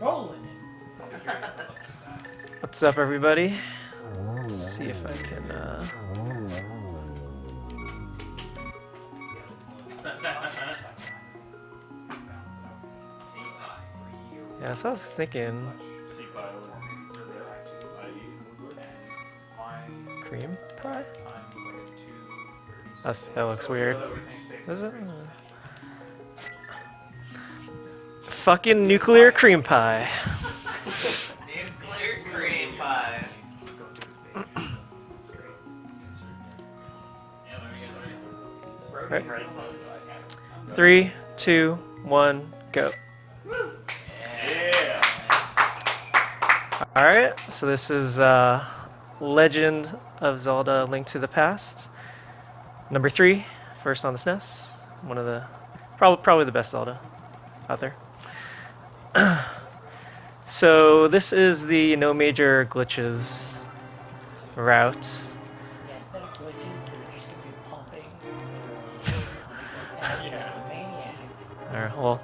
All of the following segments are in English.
Rolling it. What's up, everybody? Let's see if I can. Yeah, so I was thinking. Cream pie? That looks weird. Is it? Fucking nuclear cream pie. Nuclear cream pie. Right. 3, 2, 1, go. Yeah. Alright, so this is Legend of Zelda: Link to the Past. Number 3, first on the SNES. One of the probably the best Zelda out there. So this is the no major glitches route. Yeah, instead of glitches, they're just gonna be pumping. Maniacs. Alright, well,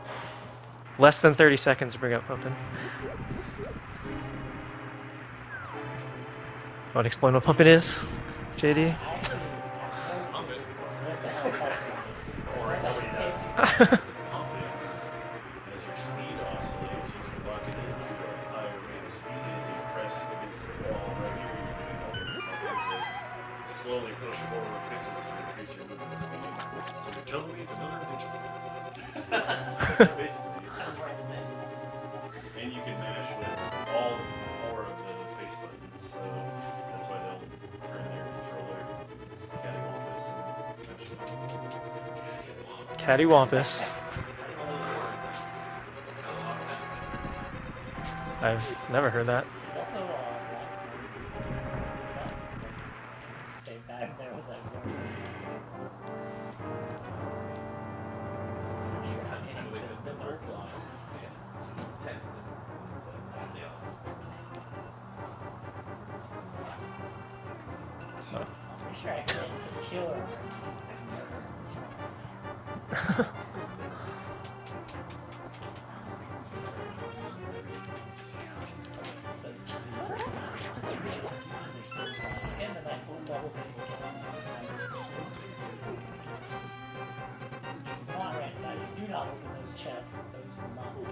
less than 30 seconds to bring up pumping. Want to explain what pumping is, JD? Slowly push forward pixels to increase your movement speed. So you're telling me it's another ninja? Basically, and you can mash with all 4 of the face buttons, so that's why they'll turn their controller Cattywampus. I've never heard that. There's also save that in there with like the bird blocks. I'm pretty sure I said it's a killer. So this is the first instance of the and the nice little double thing again. Nice. This is not randomized. You do not open those chests. Those will not open.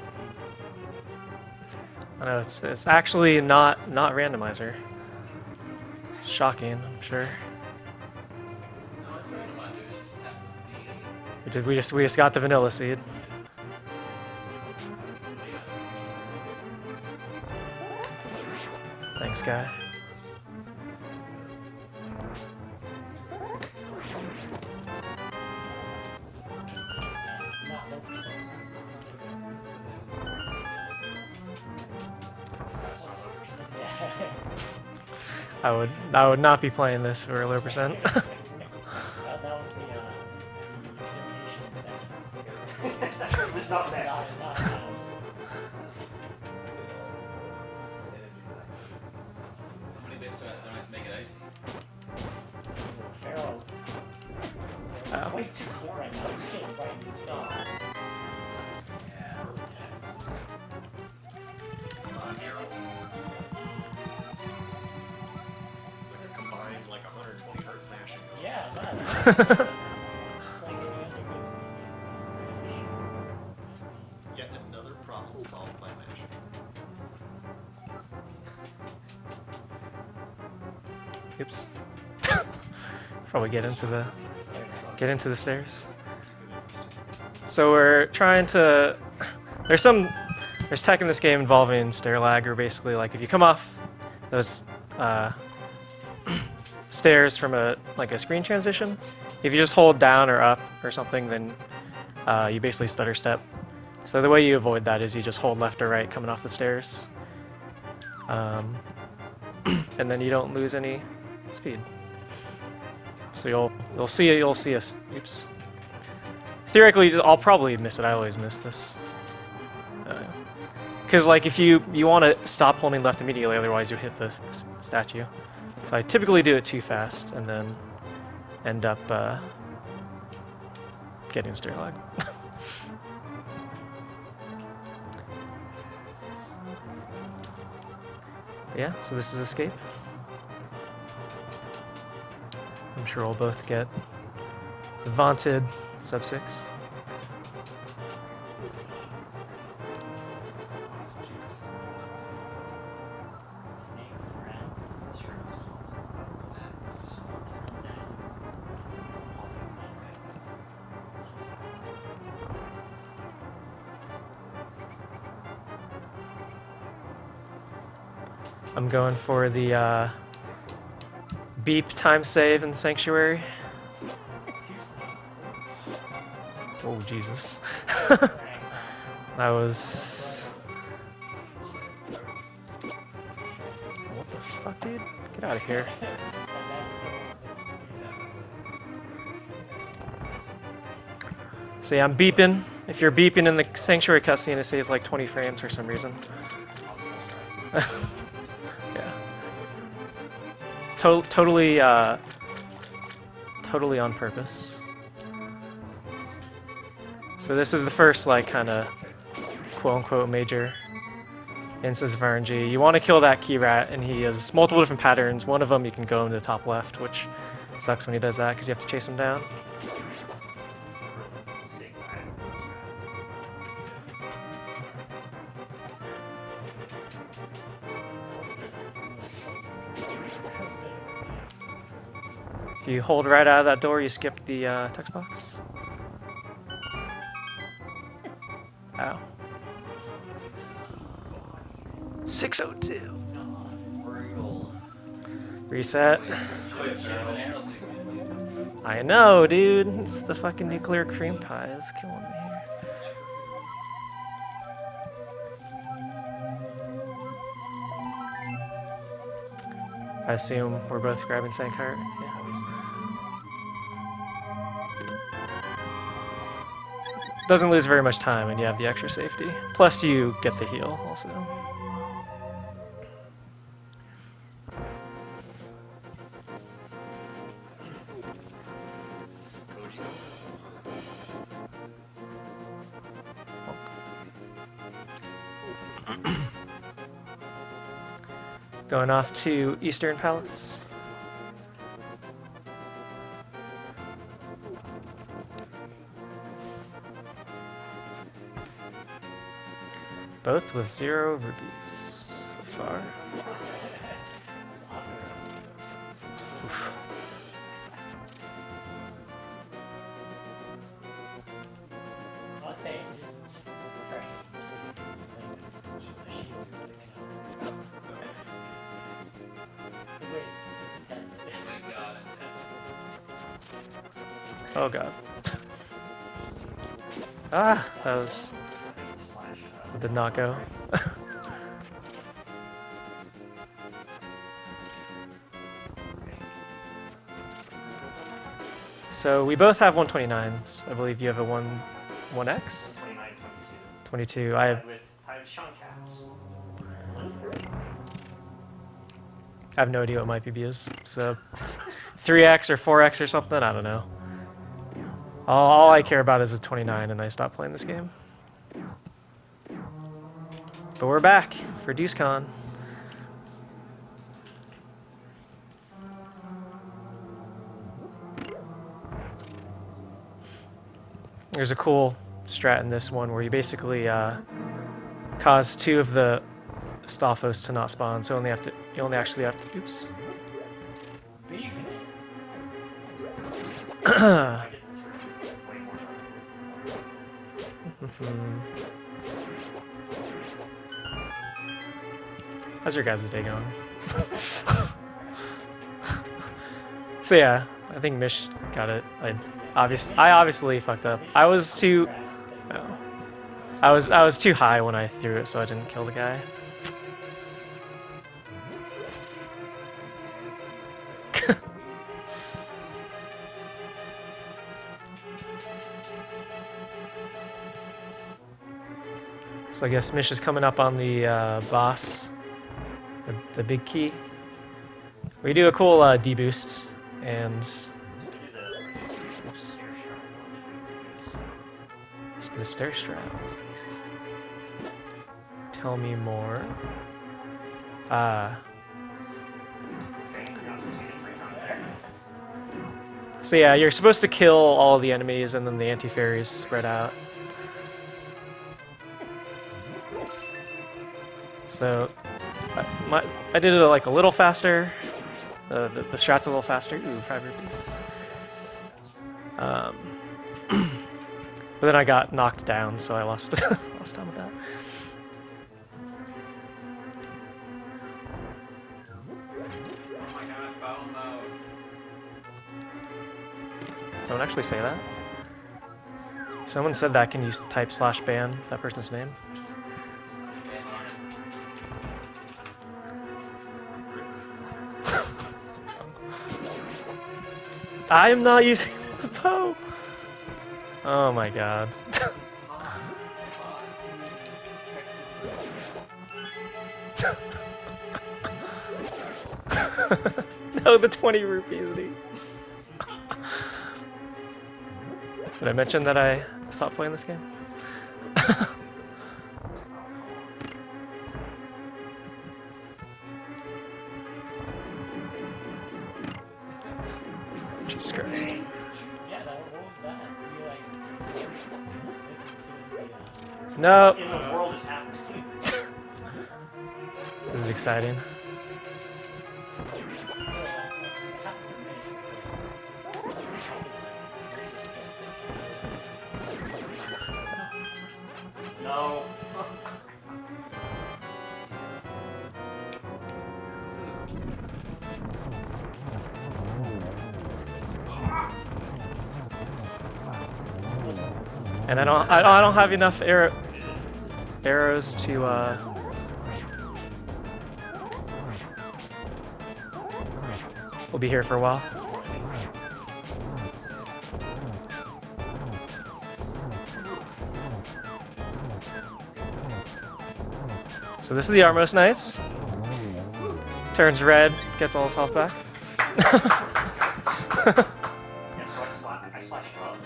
I know it's actually not randomizer. It's shocking, I'm sure. No, it's randomizer. It just happens to be. We just got the vanilla seed. Thanks, guy. It's not low percent. Yeah. I would not be playing this for a low percent. That was the donation section. It's not bad. Not house. How many bits do I have to make it icy? Feral. Oh. Way too cool right now. He's getting right in his face. Come on, Harold. It's like a combined like 120 hertz mashing. Yeah, man. It's just like any other good speed. Yet another problem solved by mashing. Oops. Probably get into the stairs. So we're trying to. There's tech in this game involving stair lag, or basically like if you come off those stairs from a screen transition, if you just hold down or up or something, then you basically stutter step. So the way you avoid that is you just hold left or right coming off the stairs, and then you don't lose any speed. So you'll see us. Oops. Theoretically, I'll probably miss it. I always miss this. Because like if you want to stop holding left immediately, otherwise you hit the statue. So I typically do it too fast and then end up getting stair lag. Yeah, so this is escape. I'm sure we'll both get the vaunted sub 6. Snakes, rats, mushrooms, That's I'm going for the beep time save in Sanctuary. 2 snakes. Oh, Jesus. Drag classes. That was... What the fuck, dude? Get out of here. But that's still See, I'm beeping. If you're beeping in the Sanctuary cutscene, it saves like 20 frames for some reason. Yeah. Totally on purpose. So this is the first, like, kind of quote-unquote major instance of RNG. You want to kill that key rat, and he has multiple different patterns. One of them you can go in the top left, which sucks when he does that because you have to chase him down. If you hold right out of that door, you skip the text box. Ow. 602. brutal. Reset. Quick, an arrow thing. I know, dude. It's the fucking nuclear cream pie. It's killing me here. I assume we're both grabbing Sankheart. Yeah. Doesn't lose very much time, and you have the extra safety. Plus, you get the heal also. Going off to Eastern Palace. Both with 0 rubies so far. Oof. I was saying, just refreshing to see a shield really the way it's intended. Thank God. Oh god. Ah, that was... It did not go. So we both have 129s. I believe you have a 1X? 29, 22. 22. I have Sean Caps. no idea what my PB is. So 3X or 4X or something? I don't know. All I care about is a 29 and I stopped playing this game. But we're back for DeuceCon. There's a cool strat in this one where you basically cause 2 of the Stalfos to not spawn, so you only actually have to. Oops. Beefing it. How's your guys' day going? So yeah, I think Mish got it. I obviously fucked up. I was too high when I threw it, so I didn't kill the guy. So I guess Mish is coming up on the boss, the big key. We do a cool deboost, and oops, just get a stair strap. Tell me more. So yeah, you're supposed to kill all the enemies and then the anti-fairies spread out. So I did it like a little faster. The strat's a little faster. Ooh, 5 rupees. But then I got knocked down, so I lost lost time with that. Oh my god, bow mode. Someone actually say that? If someone said that, can you type /ban that person's name? I'm not using the bow! Oh my god. No, the 20 rupees, dude. Did I mention that I stopped playing this game? Jesus Christ. Yeah, what was that? You like, No! in the world is happening. This is exciting. No. And I don't have enough arrows to we'll be here for a while. So this is the Armos Knights. Turns red, gets all his health back. Yeah, so I slashed up.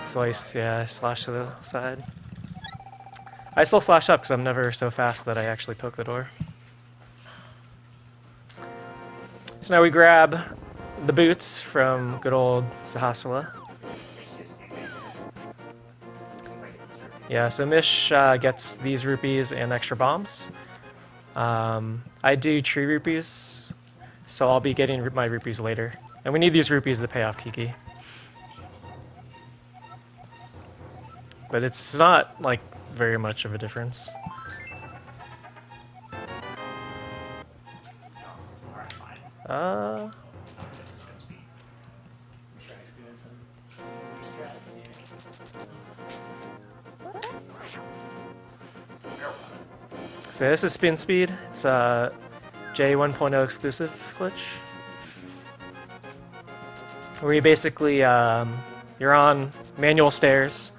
So I slash to the side. I still slash up because I'm never so fast that I actually poke the door. So now we grab the boots from good old Sahasrahla. Yeah, so Mish gets these rupees and extra bombs. I do tree rupees, so I'll be getting my rupees later. And we need these rupees to pay off Kiki. But it's not, like, very much of a difference. Mishrak's doing some strats here. So this is spin speed. It's a J1.0 exclusive glitch. Where you basically, you're on manual stairs,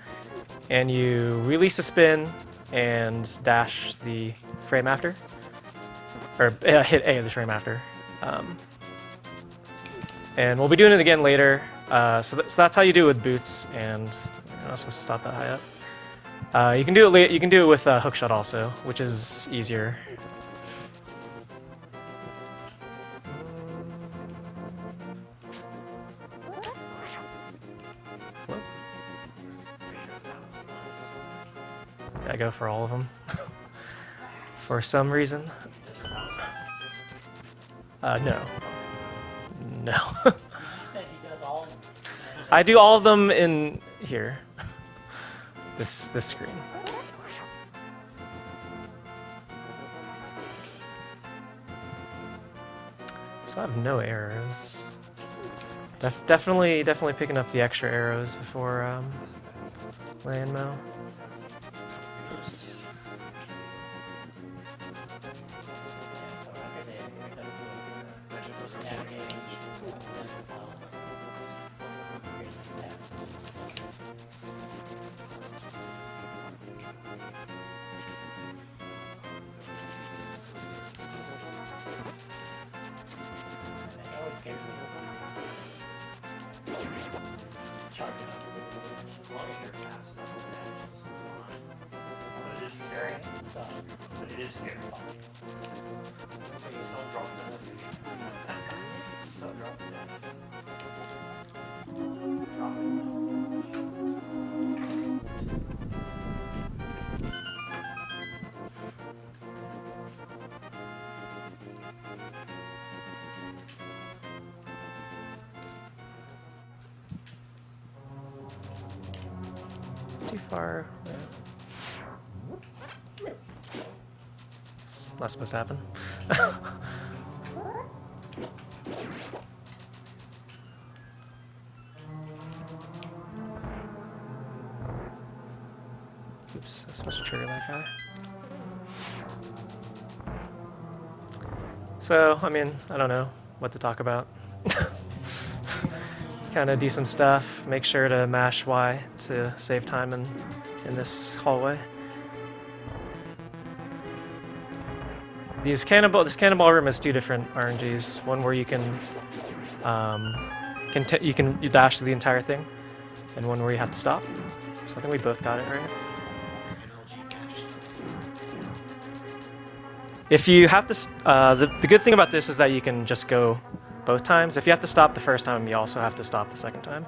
and you release a spin and dash the frame after. Or hit A of the frame after. And we'll be doing it again later. So that's how you do it with boots, and you're not supposed to stop that high up. You can do it. You can do it with hookshot also, which is easier. I go for all of them for some reason. No. No. You said he does all of them. I do all of them in here. This screen. So I have no arrows. Definitely picking up the extra arrows before land mo. Oops. Yeah, so after they gotta do just navigating it always scares me. Just charging up. As long as you're fast enough. is scary. So, It is scary. please don't drop that. Don't drop that. Drop it. Too far. It's not supposed to happen. Oops, I'm supposed to trigger that guy. So, I mean, I don't know what to talk about. Kind of do some stuff. Make sure to mash Y to save time in this hallway. This cannonball room has two different RNGs. One where you can you dash to the entire thing, and one where you have to stop. So I think we both got it right. If you have to, the good thing about this is that you can just go both times. If you have to stop the first time, you also have to stop the second time.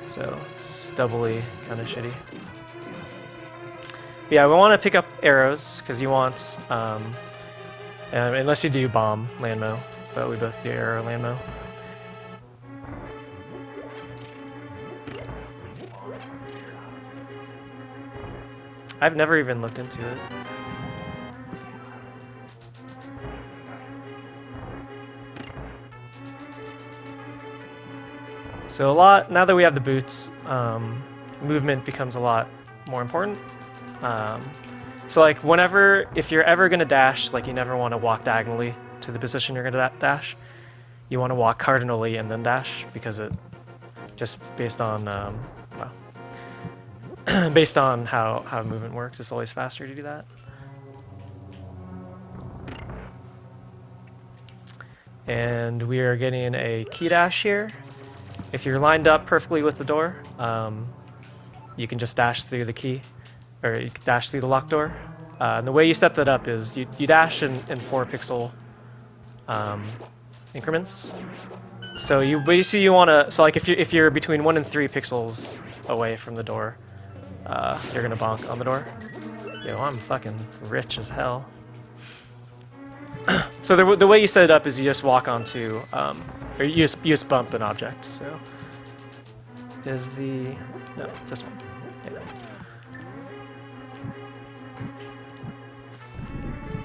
So it's doubly kind of shitty. But yeah, we want to pick up arrows because you want, unless you do bomb landmo, but we both do arrow landmo. I've never even looked into it. So now that we have the boots, movement becomes a lot more important. So like if you're ever gonna dash, like you never want to walk diagonally to the position you're gonna dash. You want to walk cardinally and then dash because it just based on based on how movement works, it's always faster to do that. And we are getting a key dash here. If you're lined up perfectly with the door, you can just dash through the key, or you can dash through the locked door. And the way you set that up is you dash in 4 pixel increments. So you want to, so like if you're between 1 and 3 pixels away from the door, you're gonna bonk on the door. Yo, I'm fucking rich as hell. So the way you set it up is you just walk onto, or you just bump an object. So no, it's this one. Yeah.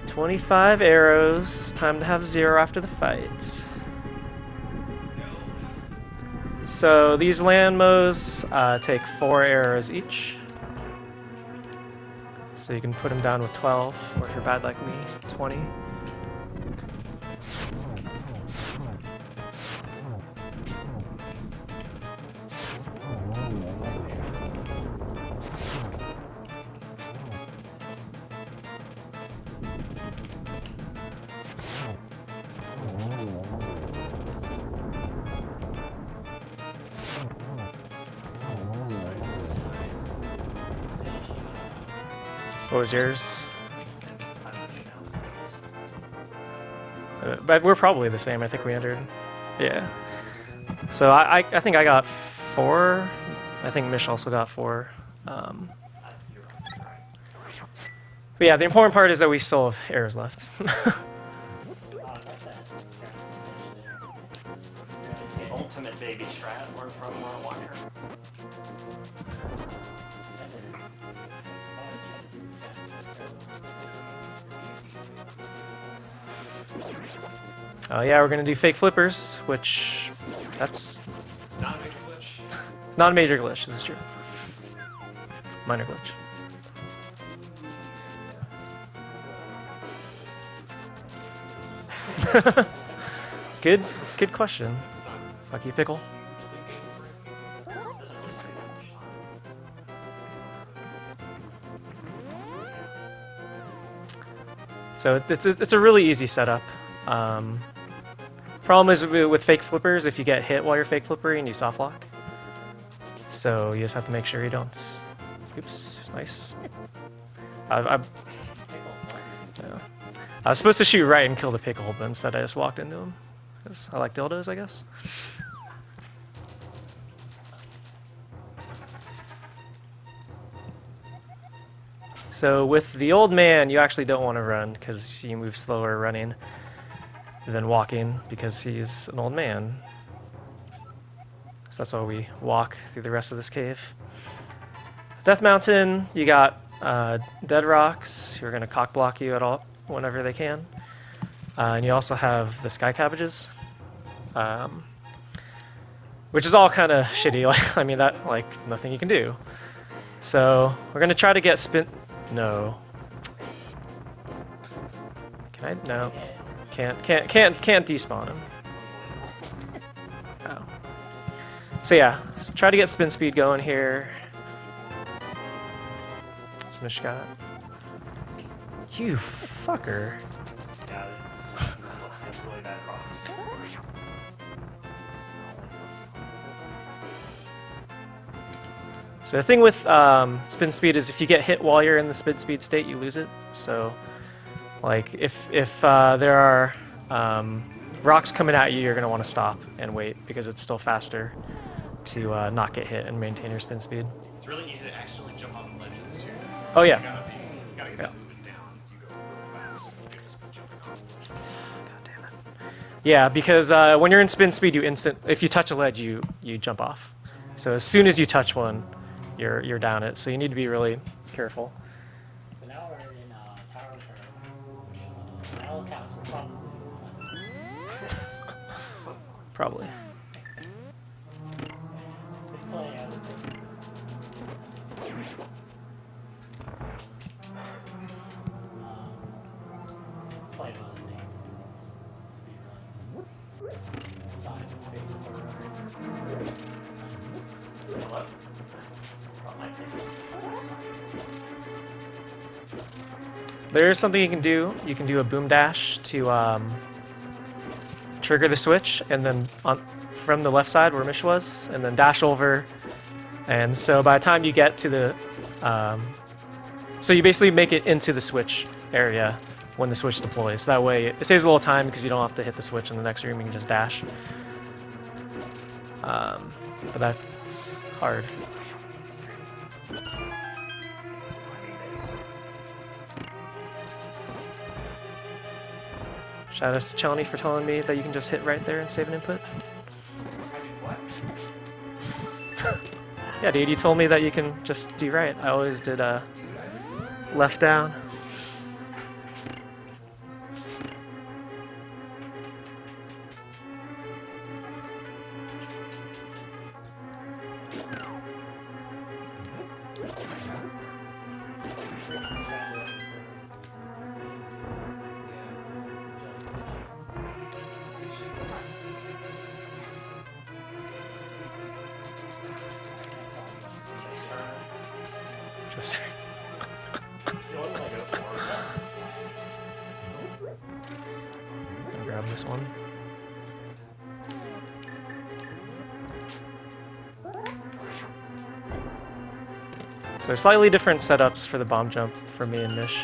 25 arrows. Time to have 0 after the fight. So these landmos take 4 arrows each. So you can put them down with 12, or if you're bad like me, 20. What was yours? But we're probably the same. I think we entered. Yeah. So I think I got 4. I think Mish also got 4. But yeah, the important part is that we still have arrows left. It's the ultimate baby strat. Learn from Walker. Oh yeah, we're gonna do fake flippers, which that's Not a big glitch. it's not a major glitch. This is true. Minor glitch. Good question. Fuck you, pickle. So it's a really easy setup. Problem is with fake flippers, if you get hit while you're fake flippering, you soft lock. So you just have to make sure you don't. Oops, nice. I Pickles. yeah. I was supposed to shoot right and kill the pickle, but instead I just walked into him. 'Cause I like dildos, I guess. So with the old man, you actually don't want to run because you move slower running than walking because he's an old man. So that's why we walk through the rest of this cave. Death Mountain, you got dead rocks who are going to cock block you at all whenever they can. And you also have the sky cabbages, which is all kind of shitty. Like, I mean, that, like, nothing you can do. So we're going to try to get No. Can I? No. Can't despawn him. Oh. So yeah, let's try to get spin speed going here. What's Mishrak? You fucker. Yeah, it's really bad cross. So the thing with spin speed is if you get hit while you're in the spin speed state, you lose it. So, like, if there are rocks coming at you, you're going to want to stop and wait because it's still faster to not get hit and maintain your spin speed. It's really easy to accidentally jump off the ledges too. Oh yeah. You gotta get that moving down as you go really fast. You can't just be jumping off the ledges. God damn it. Yeah, because when you're in spin speed, if you touch a ledge, you jump off. So as soon as you touch one, you're down it. So you need to be really careful. So now we're in Tower Turtle. By all accounts, we're probably the sun. Probably. There's plenty of other things. There's plenty of other things in this speedrun. Side face runners. What? Not my thing. There's something you can do. You can do a boom dash to trigger the switch, and then from the left side where Mish was, and then dash over. And so by the time you get to the, so you basically make it into the switch area when the switch deploys. That way it saves a little time because you don't have to hit the switch in the next room. You can just dash. But that's hard. Shout out to Chani for telling me that you can just hit right there and save an input. Yeah, dude, you told me that you can just do right. I always did left down. Just grab this one. So slightly different setups for the bomb jump for me and Mish.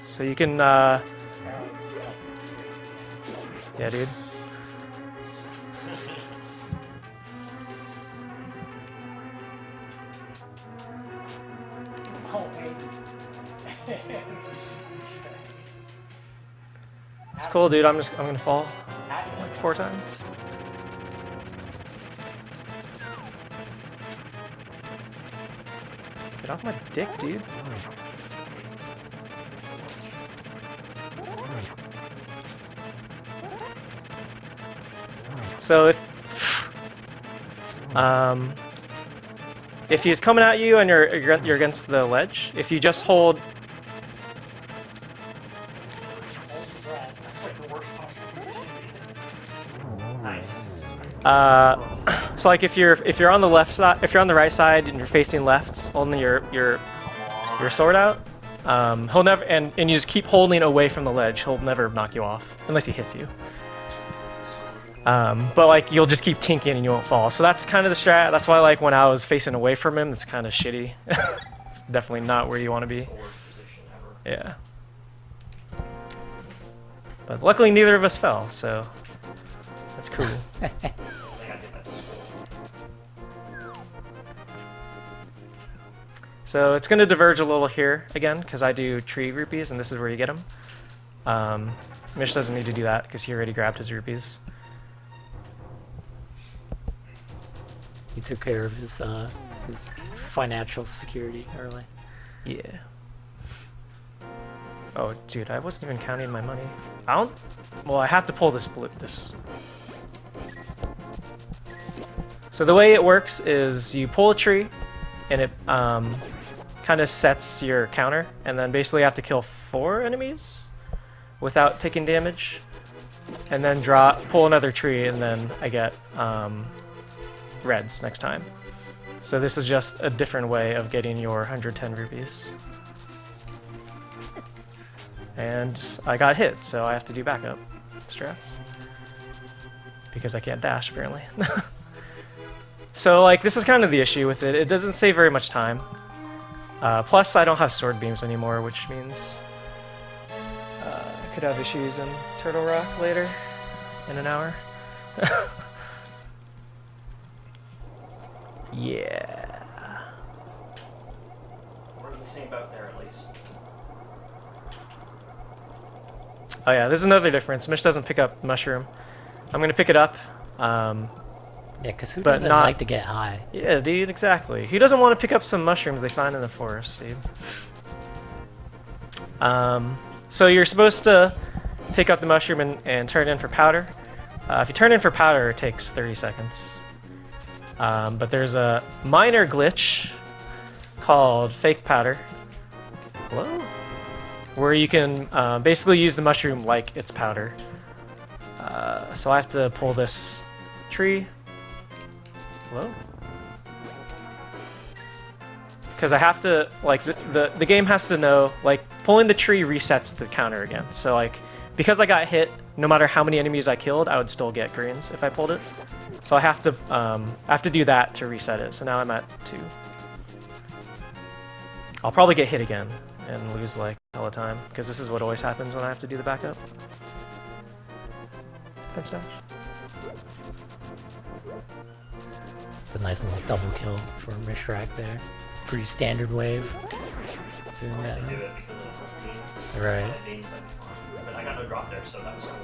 So you can, yeah, dude. Oh, wait. It's cool, dude. I'm gonna fall like 4 times. Get off my dick, dude. So if he's coming at you and you're against the ledge, if you just hold, so like if you're on the left side, if you're on the right side and you're facing left, holding your sword out, he'll never, and you just keep holding away from the ledge, he'll never knock you off unless he hits you. But like you'll just keep tinking and you won't fall. So that's kind of the strat. That's why like when I was facing away from him, it's kind of shitty. It's definitely not where you want to be. Worst position ever. Yeah. But luckily neither of us fell, so that's cool. I think I did that sword. So it's going to diverge a little here again, because I do tree rupees, and this is where you get them. Mish doesn't need to do that, because he already grabbed his rupees. He took care of his financial security early. Yeah. Oh, dude, I wasn't even counting my money. I don't... Well, I have to pull this blue... this... So the way it works is you pull a tree, and it kind of sets your counter, and then basically you have to kill 4 enemies without taking damage, and then pull another tree, and then I get reds next time. So this is just a different way of getting your 110 rupees. And I got hit, so I have to do backup strats. Because I can't dash, apparently. So, like, this is kind of the issue with it. It doesn't save very much time. Plus, I don't have sword beams anymore, which means I could have issues in Turtle Rock later, in an hour. Yeah. We're in the same boat there, at least. Oh yeah, there's another difference. Mish doesn't pick up mushroom. I'm gonna pick it up. Yeah, because who But doesn't not- like to get high? Yeah, dude, exactly. Who doesn't want to pick up some mushrooms they find in the forest, dude? So you're supposed to pick up the mushroom and turn it in for powder. If you turn in for powder, it takes 30 seconds. But there's a minor glitch called fake powder. Hello? Where you can basically use the mushroom like it's powder. So I have to pull this tree. Hello? Because I have to, like, the game has to know, like, pulling the tree resets the counter again. So, like, because I got hit, no matter how many enemies I killed, I would still get greens if I pulled it. So I have to do that to reset it. So now I'm at 2. I'll probably get hit again and lose, like, all the time, because this is what always happens when I have to do the backup. Fence dash. It's a nice little double kill for Mishrak there. It's a pretty standard wave. Doing that. I do it because of the beams. Right. I had beams, I'd be fine. But I got no drop there, so that was cool.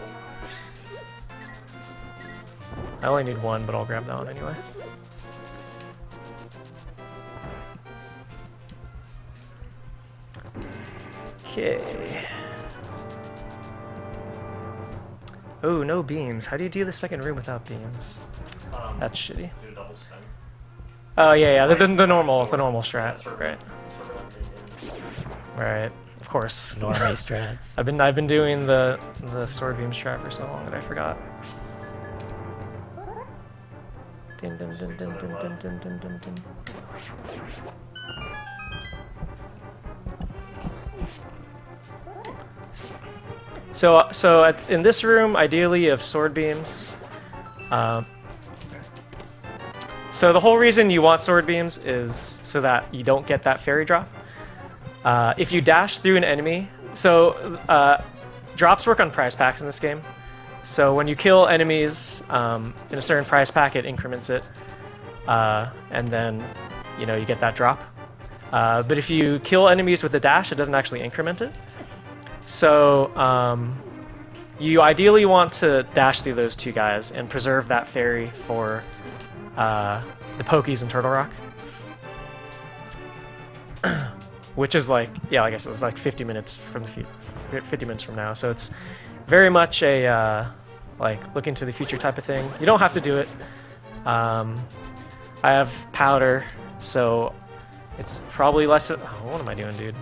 I only need 1, but I'll grab that one anyway. Okay. Oh, no beams. How do you do the second room without beams? That's shitty. Do a double spin. Oh yeah, the normal strat, Sort of- right? sort of like they did. Right. Of course. Normie strats. I've been doing the sword beam strat for so long that I forgot. Dun, dun, dun, dun, dun, dun, dun, dun, dun, dun. So in this room, ideally you have sword beams. So the whole reason you want sword beams is so that you don't get that fairy drop. If you dash through an enemy, so drops work on prize packs in this game. So when you kill enemies in a certain prize pack, it increments it, and then you get that drop. But if you kill enemies with a dash, it doesn't actually increment it. So you ideally want to dash through those 2 guys and preserve that fairy for the Pokies in Turtle Rock. Which is like, yeah, like I said, it's like 50 minutes from 50 minutes from now. So it's very much a like look into the future type of thing. You don't have to do it. I have powder, so it's probably less. Oh, what am I doing, dude?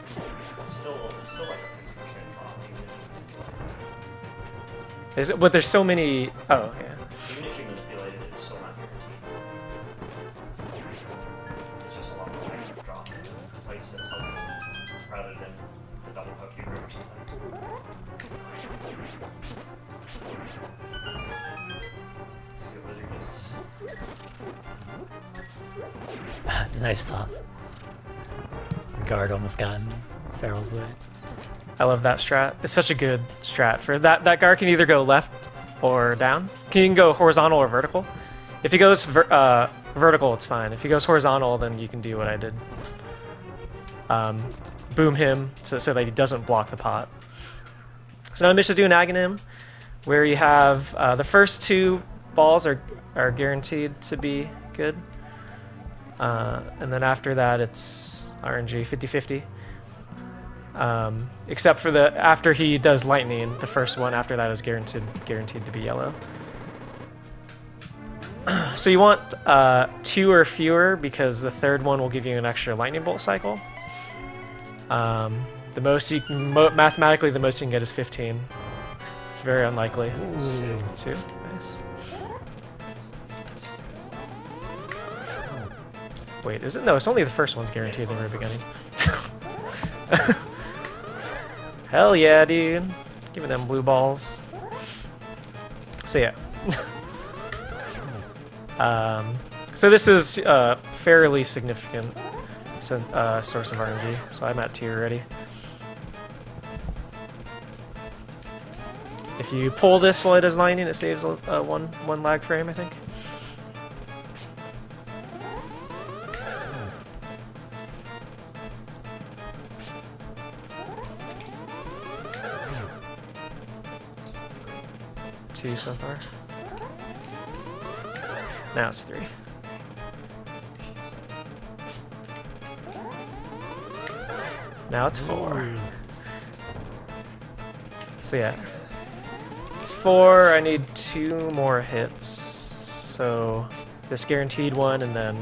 It's still like a 50% drop. Is it? But there's so many. Oh, yeah. Even if you manipulate it, it's still not guaranteed. It's just a lot more likely to drop in places rather than the double poke you or something. See what wizard gets. Nice toss. Guard almost got in Feral's way. I love that strat. It's such a good strat for that. That guard can either go left or down. He can go horizontal or vertical. If he goes vertical, it's fine. If he goes horizontal, then you can do what I did. Boom him so that he doesn't block the pot. So now I'm just doing Aghanim, where you have the first 2 balls are guaranteed to be good. And then after that, it's RNG 50-50. Except for after he does lightning, the first one after that is guaranteed to be yellow. So you want 2 or fewer because the third one will give you an extra lightning bolt cycle. The most you can mathematically the most you can get is 15. It's very unlikely. Ooh. 2, nice. Wait, is it? No, it's only the first one's guaranteed in the very beginning. Hell yeah, dude. Give me them blue balls. So yeah. So this is a fairly significant source of RNG. So I'm at 2 already. If you pull this while it is lightning, it saves one lag frame, I think. Two so far. Now it's 3. Now it's 4. So yeah. It's 4, I need 2 more hits. So this guaranteed one and then...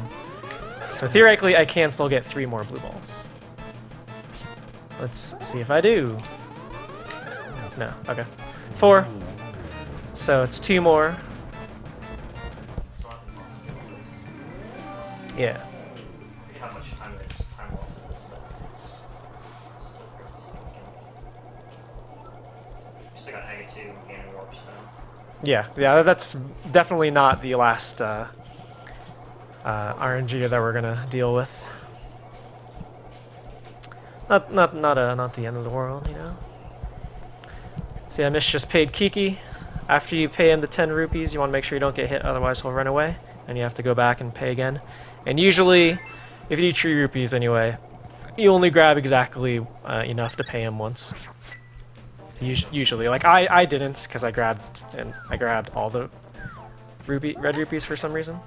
So theoretically I can still get 3 more blue balls. Let's see if I do. No, okay. 4. So it's 2 more. Yeah. How much time loss is this, but it's still pretty significant. You still got -2 and warp, so. Yeah, that's definitely not the last RNG that we're gonna deal with. Not the end of the world, you know. So yeah, Mish just paid Kiki. After you pay him the 10 rupees, you want to make sure you don't get hit, otherwise he'll run away, and you have to go back and pay again. And usually, if you do 3 rupees anyway, you only grab exactly enough to pay him once. Usually, like I didn't, because I grabbed all the red rupees for some reason.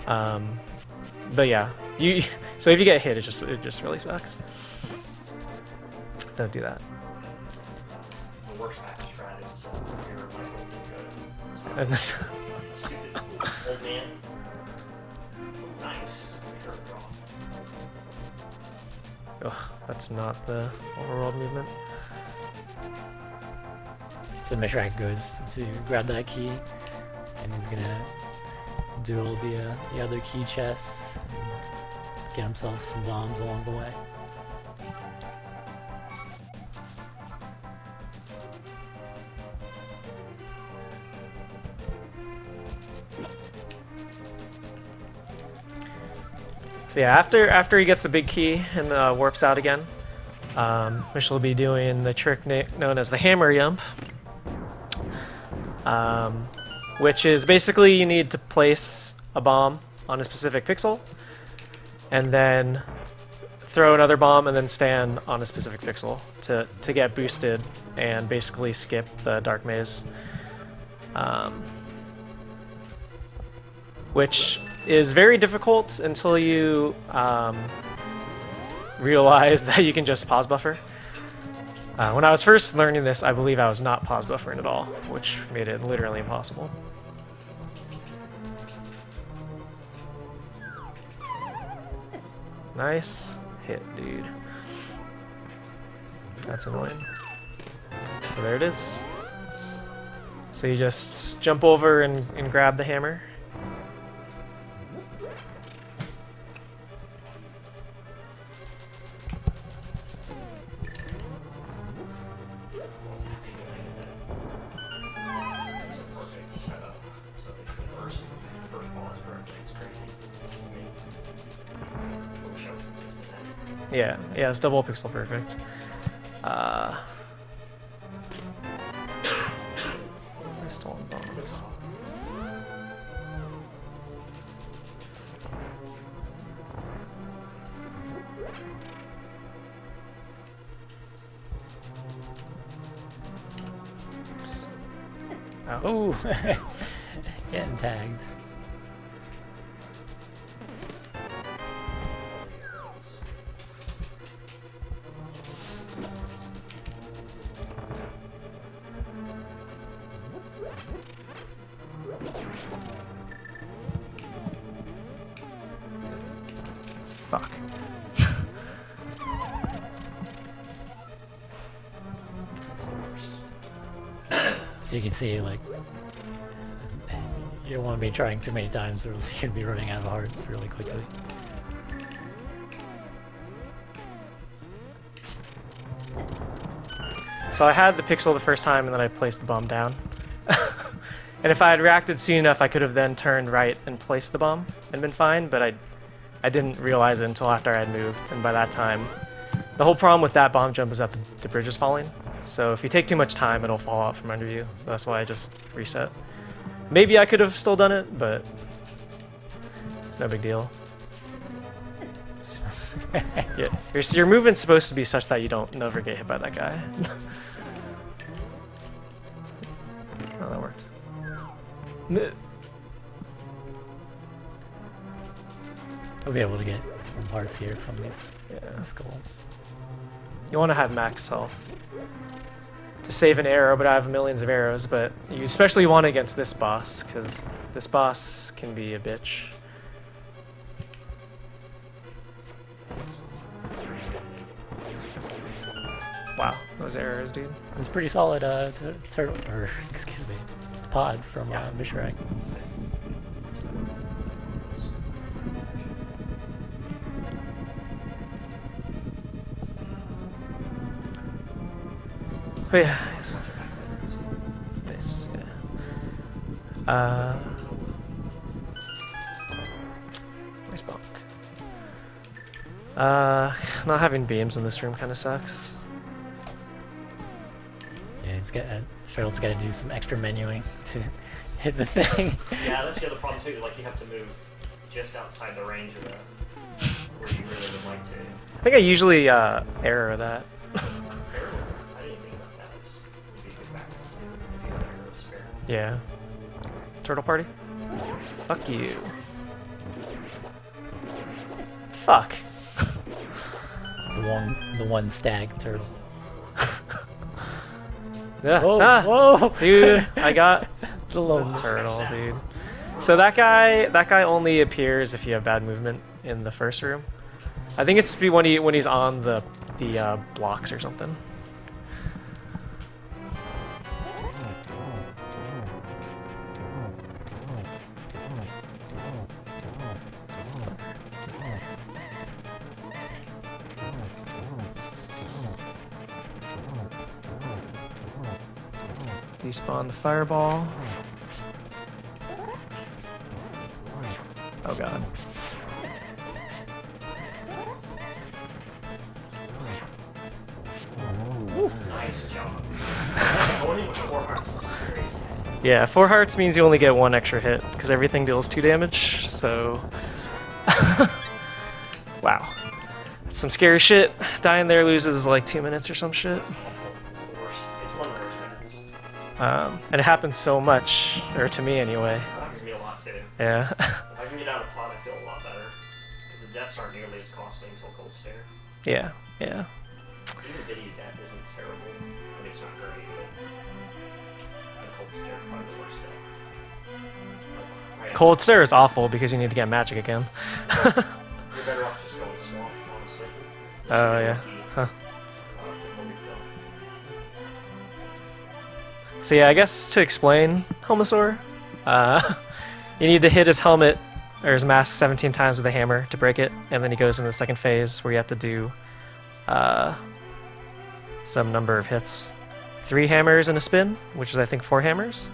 But yeah, so if you get hit, it just really sucks. Don't do that. The worst match strat is your Michael go. And this. Stupid old man. Nice. Sure, draw. Ugh, that's not the overworld movement. So Mishrak goes to grab that key, and he's gonna do all the other key chests, and get himself some bombs along the way. So yeah, after he gets the big key and warps out again, Mish will be doing the trick known as the hammer yump, which is basically you need to place a bomb on a specific pixel, and then throw another bomb, and then stand on a specific pixel to get boosted and basically skip the dark maze, which is very difficult until you realize that you can just pause buffer. When I was first learning this, I believe I was not pause buffering at all, which made it literally impossible. Nice hit, dude. That's annoying. So there it is. So you just jump over and grab the hammer. Yeah, it's double pixel perfect. Stolen bombs. Oops. Oh. Ooh, getting tagged. Fuck. So you can see, like, you don't want to be trying too many times, or else you're gonna be running out of hearts really quickly. So I had the pixel the first time, and then I placed the bomb down. And if I had reacted soon enough, I could have then turned right and placed the bomb and been fine, but I didn't realize it until after I had moved, and by that time, the whole problem with that bomb jump is that the bridge is falling. So if you take too much time, it'll fall out from under you. So that's why I just reset. Maybe I could have still done it, but it's no big deal. Yeah, your movement's supposed to be such that you don't never get hit by that guy. Oh, that worked. We'll be able to get some hearts here from these Yeah. skulls. You want to have max health to save an arrow, but I have millions of arrows. But you especially want it against this boss, because this boss can be a bitch. Wow, those arrows, dude. It was pretty solid turtle, or excuse me, pod from Mishrak. Oh yeah. This, yeah. Nice bonk. Not having beams in this room kind of sucks. Yeah, Feral's got to do some extra menuing to hit the thing. Yeah, that's the other problem too. Like you have to move just outside the range of where you really would like to. I think I usually arrow that. I didn't think about that. It would be a good backup if you have an arrow spare. Yeah. Turtle party? Fuck you. Fuck. The one stag turtle. Yeah. Whoa, Ah, whoa, dude, I got the lone turtle, dude. So that guy only appears if you have bad movement in the first room. I think it's when he's on the blocks or something. Despawn the fireball. Oh god. Nice job. Going with 4 hearts is crazy. Yeah, 4 hearts means you only get 1 extra hit, because everything deals 2 damage, so... Wow. That's some scary shit. Dying there loses like 2 minutes or some shit. It's the worst. It's one of the worst things. And it happens so much, or to me anyway. That happens to me a lot too. Yeah. If I can get out of pod, I feel a lot better. Because the deaths aren't nearly as costly until Cold Stare. Yeah, yeah. Even Video Death isn't terrible. I mean, it's not great, but Cold Stare is probably the worst death. Right Cold Stare is awful because you need to get magic again. You're better off just going Swamp, honestly. Oh, yeah. Huh. So yeah, I guess to explain Homosaur, you need to hit his helmet or his mask 17 times with a hammer to break it, and then he goes into the second phase where you have to do some number of hits. 3 hammers and a spin, which is I think 4 hammers,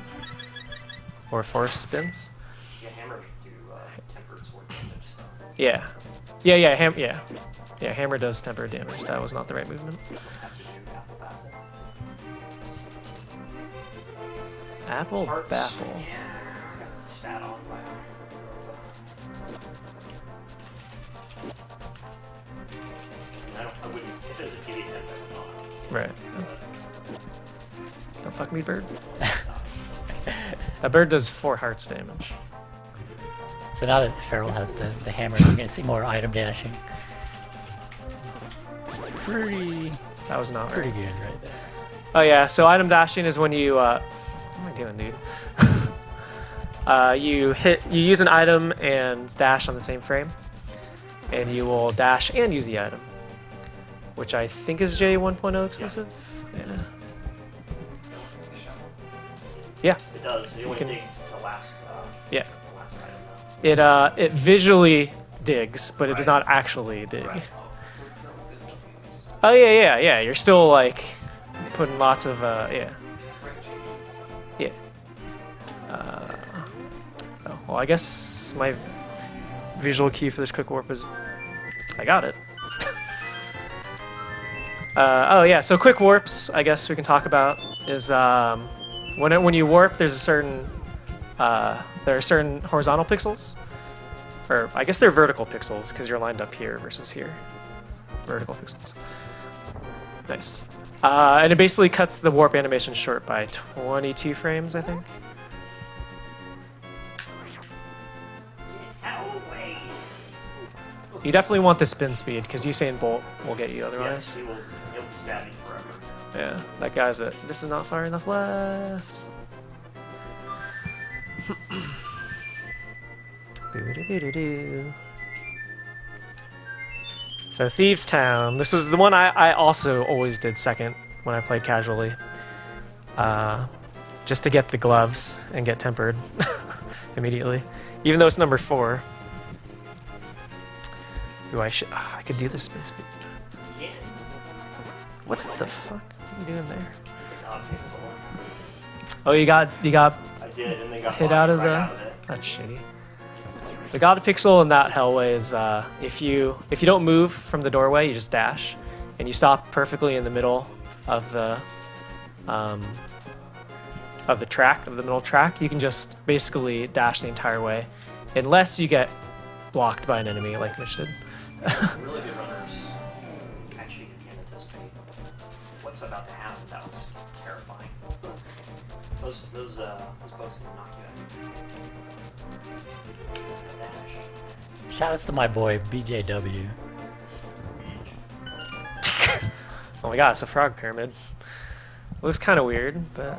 or 4 spins. Yeah, Hammer do tempered sword damage, so. Yeah, hammer does tempered damage. That was not the right movement. Have to do that. Apple Hearts. Bapple. Got sat on by I wouldn't, if it was a kitty type, I would not. Right. Don't fuck me, bird. That bird does 4 hearts damage. So now that Feral has the hammer, we're gonna see more item dashing. Pretty That was not pretty right. good right there. Oh yeah, so item dashing is when you what am I doing, dude? You use an item and dash on the same frame, and you will dash and use the item, which I think is J 1.0 exclusive. Yeah. Yeah. It does. You only can- dig the last, Yeah. the last item now. It visually digs, but it does Right. not actually dig. Right. Oh yeah. You're still like putting lots of yeah. Yeah. Oh well, I guess my visual key for this quick warp is I got it. Oh yeah, so quick warps, I guess we can talk about is when you warp, there's a certain there are certain horizontal pixels, or I guess they're vertical pixels because you're lined up here versus here. Vertical pixels. Nice. And it basically cuts the warp animation short by 22 frames, I think. Out of the way! You definitely want the spin speed because Usain Bolt will get you Yes, otherwise. he'll stab you forever. Yeah, that guy's a. This is not far enough left. Doo-doo-doo-doo-doo. So Thieves Town. This was the one I also always did second when I played casually. Just to get the gloves and get tempered immediately. Even though it's number 4. Ooh, I could do this spin speed. Yeah. What the fuck are you doing there? God, it's full. Oh, you got I did, and they got hit blocked out of right the. out of it. That's shitty. The God Pixel in that hellway is if you don't move from the doorway, you just dash, and you stop perfectly in the middle of the middle track. You can just basically dash the entire way, unless you get blocked by an enemy like Mitch did. Really good runners. Actually, you can't anticipate what's about to happen. That was terrifying. Those bugs can knock you out. Dash. Shoutouts to my boy BJW. Oh my god, it's a frog pyramid. Looks kind of weird, but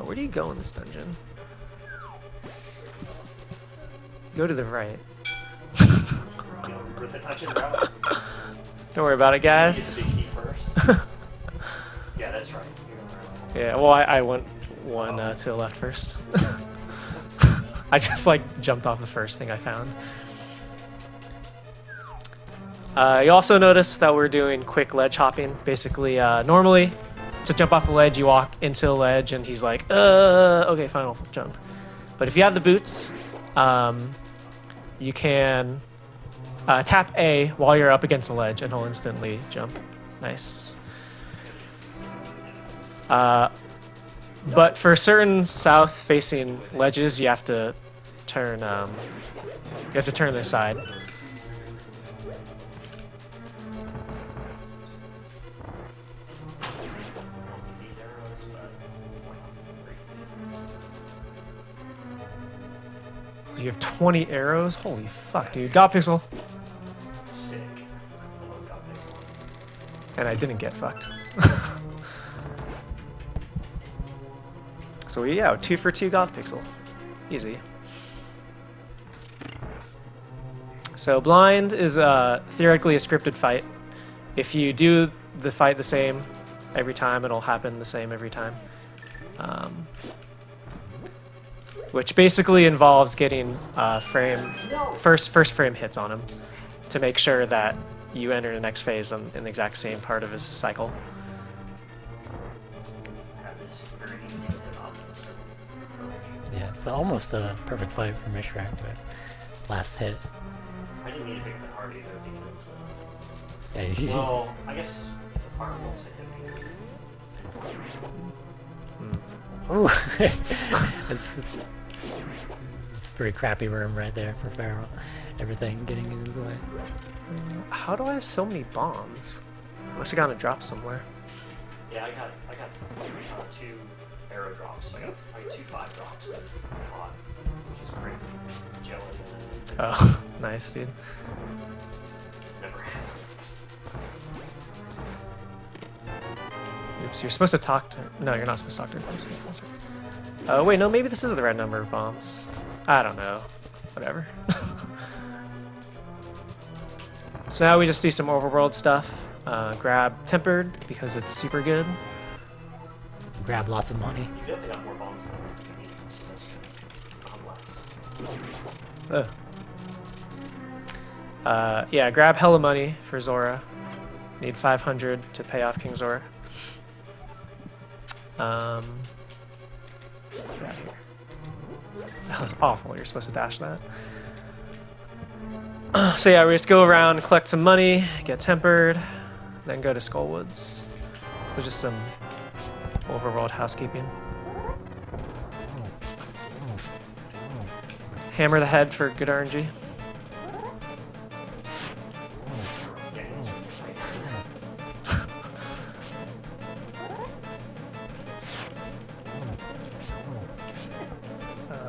where do you go in this dungeon? Go to the right. You know, with a touch and route. Don't worry about it, You guys. get the big key first. Yeah, that's right. You're right. Yeah, well, I went one to the left first. I just like jumped off the first thing I found. You also notice that we're doing quick ledge hopping. Basically, normally to jump off a ledge, you walk into a ledge, and he's like, okay, fine, I'll jump. But if you have the boots, you can tap A while you're up against a ledge, and he'll instantly jump. Nice. But for certain south-facing ledges, you have to turn. You have to turn their side. You have 20 arrows? Holy fuck, dude. God Pixel. Sick. I love God Pixel. And I didn't get fucked. So yeah, 2 for 2 God Pixel. Easy. So blind is theoretically a scripted fight. If you do the fight the same every time, it'll happen the same every time. Which basically involves getting first frame hits on him to make sure that you enter the next phase in the exact same part of his cycle. Have this very easy to hit off this. Yeah, it's almost a perfect fight for Mishrak, but last hit. I didn't need to pick up the hard either because, Yeah, he, well, I guess if the fireballs hit him, Ooh, it's a pretty crappy room right there for Feral. Everything getting in his way. How do I have so many bombs? Must have gotten a drop somewhere. Yeah, I got 2 arrow drops. I got 2 5 drops with pot, which is great. Jelly and then Oh, nice, dude. never had it. Oops, you're supposed to talk to... No, you're not supposed to talk to her first. Oh, wait, no, maybe this is the right number of bombs. I don't know. Whatever. So now we just do some overworld stuff. Grab Tempered, because it's super good. Grab lots of money. You definitely got more bombs than you can see this guy. Less. Yeah, grab hella money for Zora. Need 500 to pay off King Zora. Get out of here. That was awful. You're supposed to dash that. So yeah, we just go around, collect some money, get Tempered, then go to Skullwoods. So just some overworld housekeeping. Hammer the head for good RNG. Yeah, it's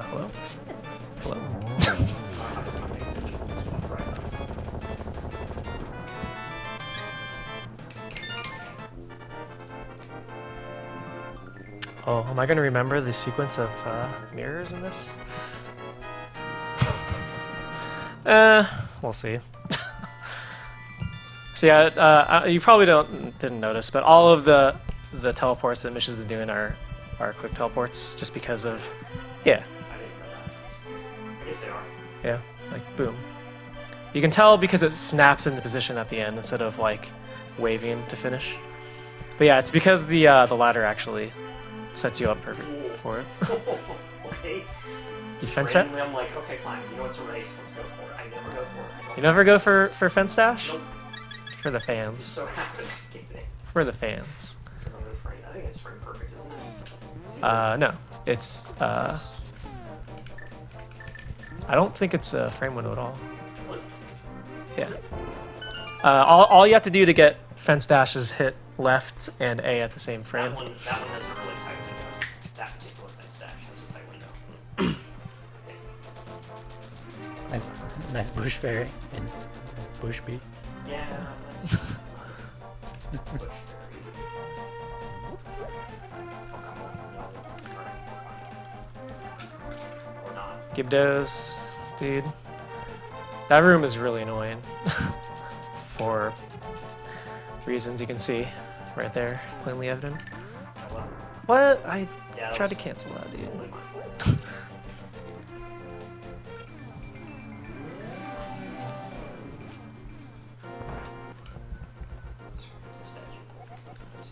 Hello? Hello? Oh, am I going to remember the sequence of mirrors in this? We'll see. So yeah, you probably didn't notice, but all of the teleports that Mish has been doing are quick teleports, just because of, yeah, I didn't know that. I guess they are. yeah, like boom. You can tell because it snaps into position at the end instead of like waving to finish. But yeah, it's because the ladder actually sets you up perfect for it. Okay. You fence it? Randomly, I'm like, okay, fine. You know it's a race. Let's go for it. I never go for it. I don't You never go for fence dash? Nope. For the It fans. so happens to get it. For the fans. It's another frame. I think it's frame perfect, isn't it? No, it's I don't think it's a frame window at all. What? Yeah. All you have to do to get fence dash is hit left and A at the same frame. That one has a really tight window. That particular fence dash has a tight window. I think. Nice bush fairy and bush bee. Yeah, that's push very. Oh, come on. No. Alright, fine. Or not. Gibdos, dude. That room is really annoying. For reasons you can see right there, plainly evident. Oh, well. What? I Yeah, that tried to was cancel that, dude. totally my fault. That's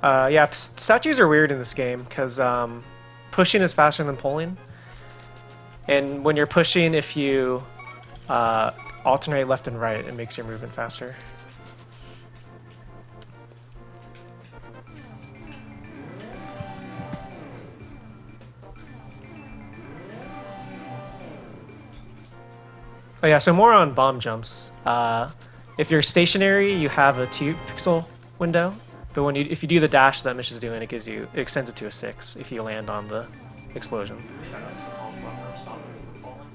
fine. Yeah, statues are weird in this game because pushing is faster than pulling. And when you're pushing, if you alternate left and right, it makes your movement faster. Oh yeah, so more on bomb jumps. If you're stationary, you have a 2-pixel window, but if you do the dash that Mish is doing, it extends it to a 6 if you land on the explosion. Shoutouts to all the buffers stopping me from falling.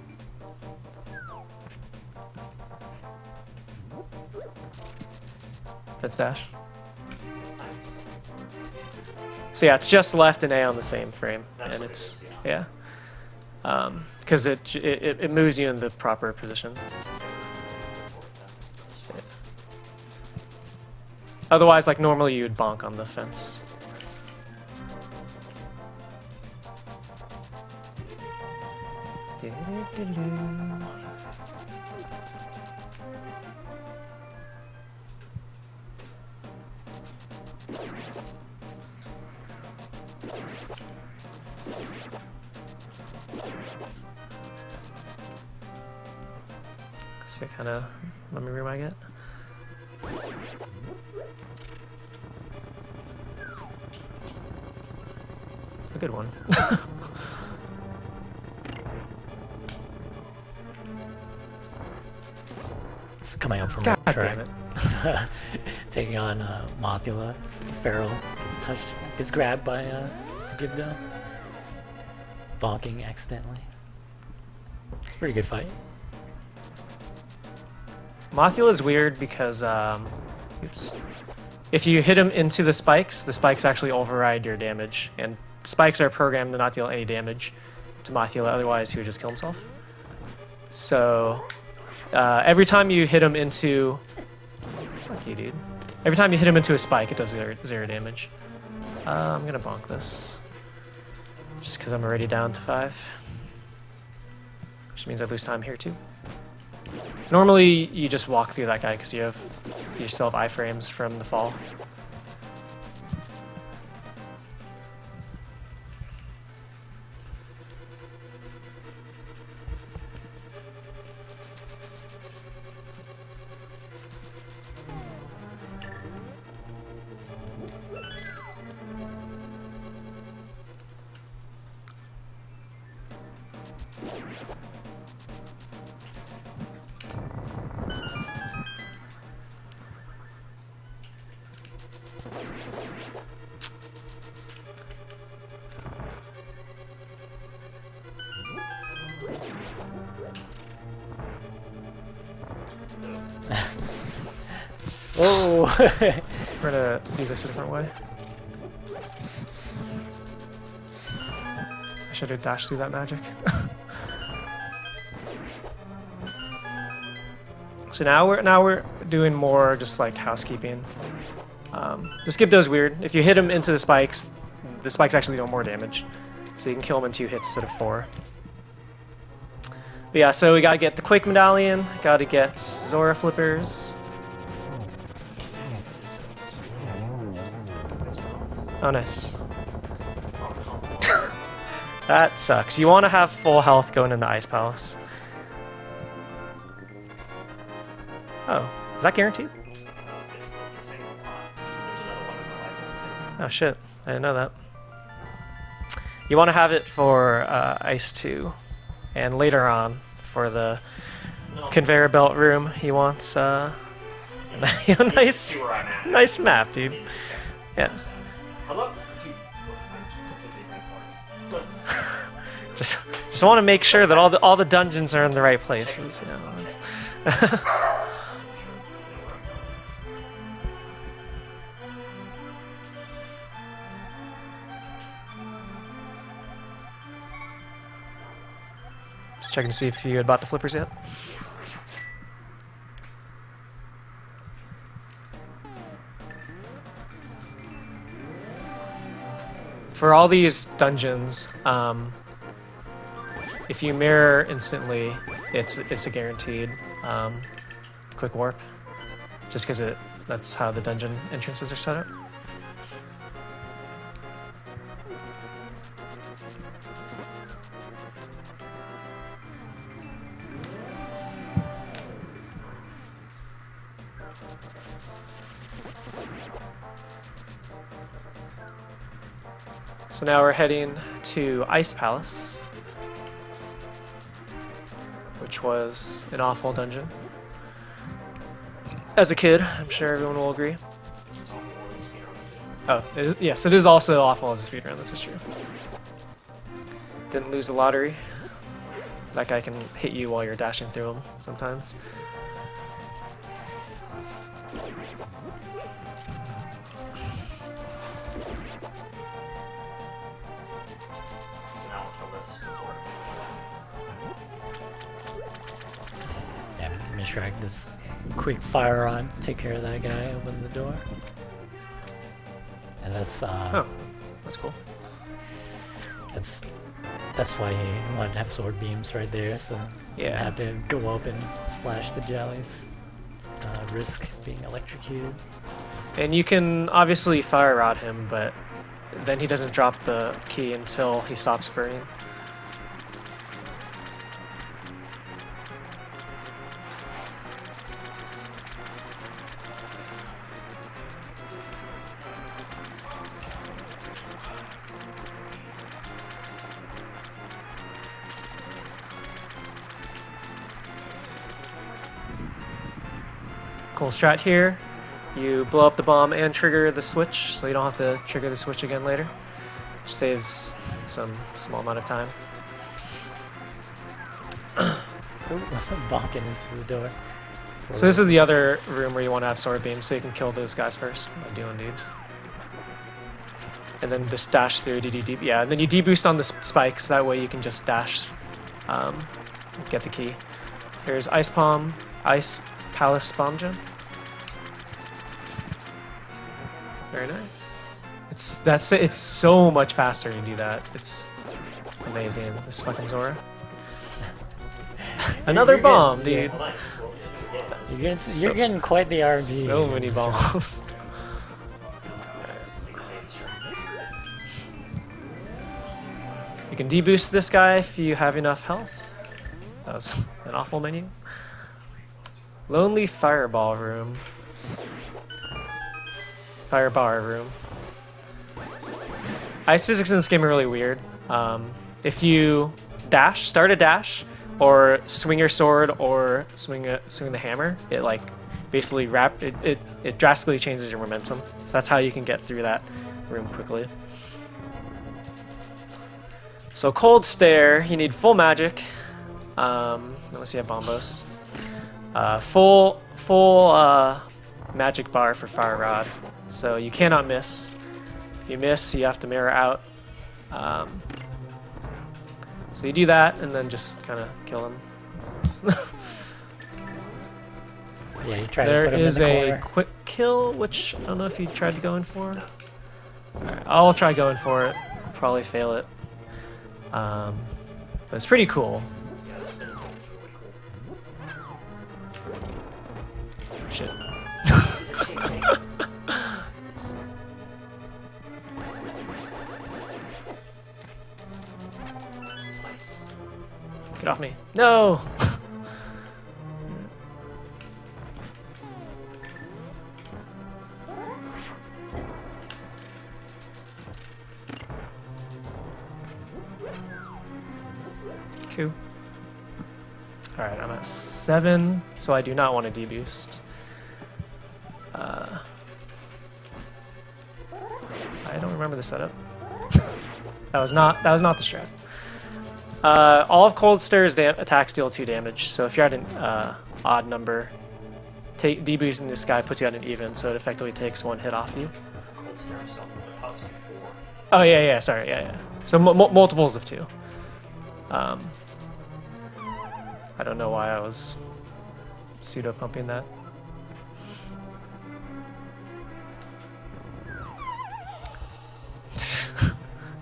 Fence dash. Nice. So yeah, it's just left and A on the same frame, That's and what it it's is, yeah. because it moves you in the proper position. Otherwise, like normally you'd bonk on the fence. So kind of, let me room I get. good one. It's coming up from God right damn it. taking on Mothula. Feral gets grabbed by Gibda, bonking accidentally. It's a pretty good fight. Mothula is weird because, oops. If you hit him into the spikes actually override your damage, and spikes are programmed to not deal any damage to Mothula, otherwise he would just kill himself. So, every time you hit him into... Fuck you, dude. Every time you hit him into a spike, it does zero damage. I'm gonna bonk this. Just because I'm already down to 5. Which means I lose time here too. Normally, you just walk through that guy because you still have iframes from the fall. Oh! We're gonna do this a different way. I should have dashed through that magic. So now we're doing more just like housekeeping. This Gibdo's weird. If you hit him into the spikes actually do more damage. So you can kill him in 2 hits instead of 4. But yeah, so we gotta get the Quake Medallion, gotta get Zora Flippers. Oh, nice. That sucks. You want to have full health going in the Ice Palace. Oh, is that guaranteed? Oh shit, I didn't know that. You want to have it for Ice 2, and later on for the conveyor belt room. He wants a nice map, dude. Yeah. Just want to make sure that all the dungeons are in the right places. You know, Just checking to see if you had bought the flippers yet. For all these dungeons, if you mirror instantly, it's a guaranteed quick warp, just because that's how the dungeon entrances are set up. So now we're heading to Ice Palace, which was an awful dungeon. As a kid, I'm sure everyone will agree. Oh, yes, it is also awful as a speedrun, this is true. Didn't lose the lottery. That guy can hit you while you're dashing through him sometimes. Yeah, Mishrak does quick fire on, take care of that guy, open the door. And that's Oh, that's cool. that's why he wanted to have sword beams right there, so you Yeah. have to go up and slash the jellies. Risk being electrocuted. And you can obviously fire rod him, but then he doesn't drop the key until he stops burning. Cool strat here. You blow up the bomb and trigger the switch, so you don't have to trigger the switch again later. Which saves some small amount of time. Bonking into the door. So this is the other room where you want to have sword beam, so you can kill those guys first by doing dudes. And then just dash through, yeah, and then you deboost on the spikes, that way you can just dash, get the key. There's Ice Palace Bomb Gem. Very nice. It's so much faster to do that. It's amazing, this fucking Zora. Another bomb, dude. Well, nice. Well, yeah, You're getting quite the RNG. So many bombs. You can deboost this guy if you have enough health. That was an awful menu. Lonely Fireball Room. Firebar Room. Ice physics in this game are really weird. If you dash, start a dash, or swing your sword, or swing the hammer, it like basically it drastically changes your momentum. So that's how you can get through that room quickly. So Cold Stare, you need full magic. Unless you have Bombos. Full magic bar for Fire Rod. So you cannot miss. If you miss, you have to mirror out. So you do that, and then just kind of kill him. Yeah, you try to There put him is in the a corner. quick kill, which I don't know if you tried going for. Alright, I'll try going for it. Probably fail it. But it's pretty cool. yeah, the spin attack is really cool. Shit. Nice. Get off me. No! Cool. Alright, I'm at 7, so I do not want to deboost. I don't remember the setup. that was not the strat. All of Cold Stare's attacks deal 2 damage, so if you're at an odd number, deboosting this guy puts you at an even, so it effectively takes 1 hit off you. Cold Stare itself, it costs you 4. Oh yeah, sorry, yeah. So multiples of 2. I don't know why I was pseudo pumping that.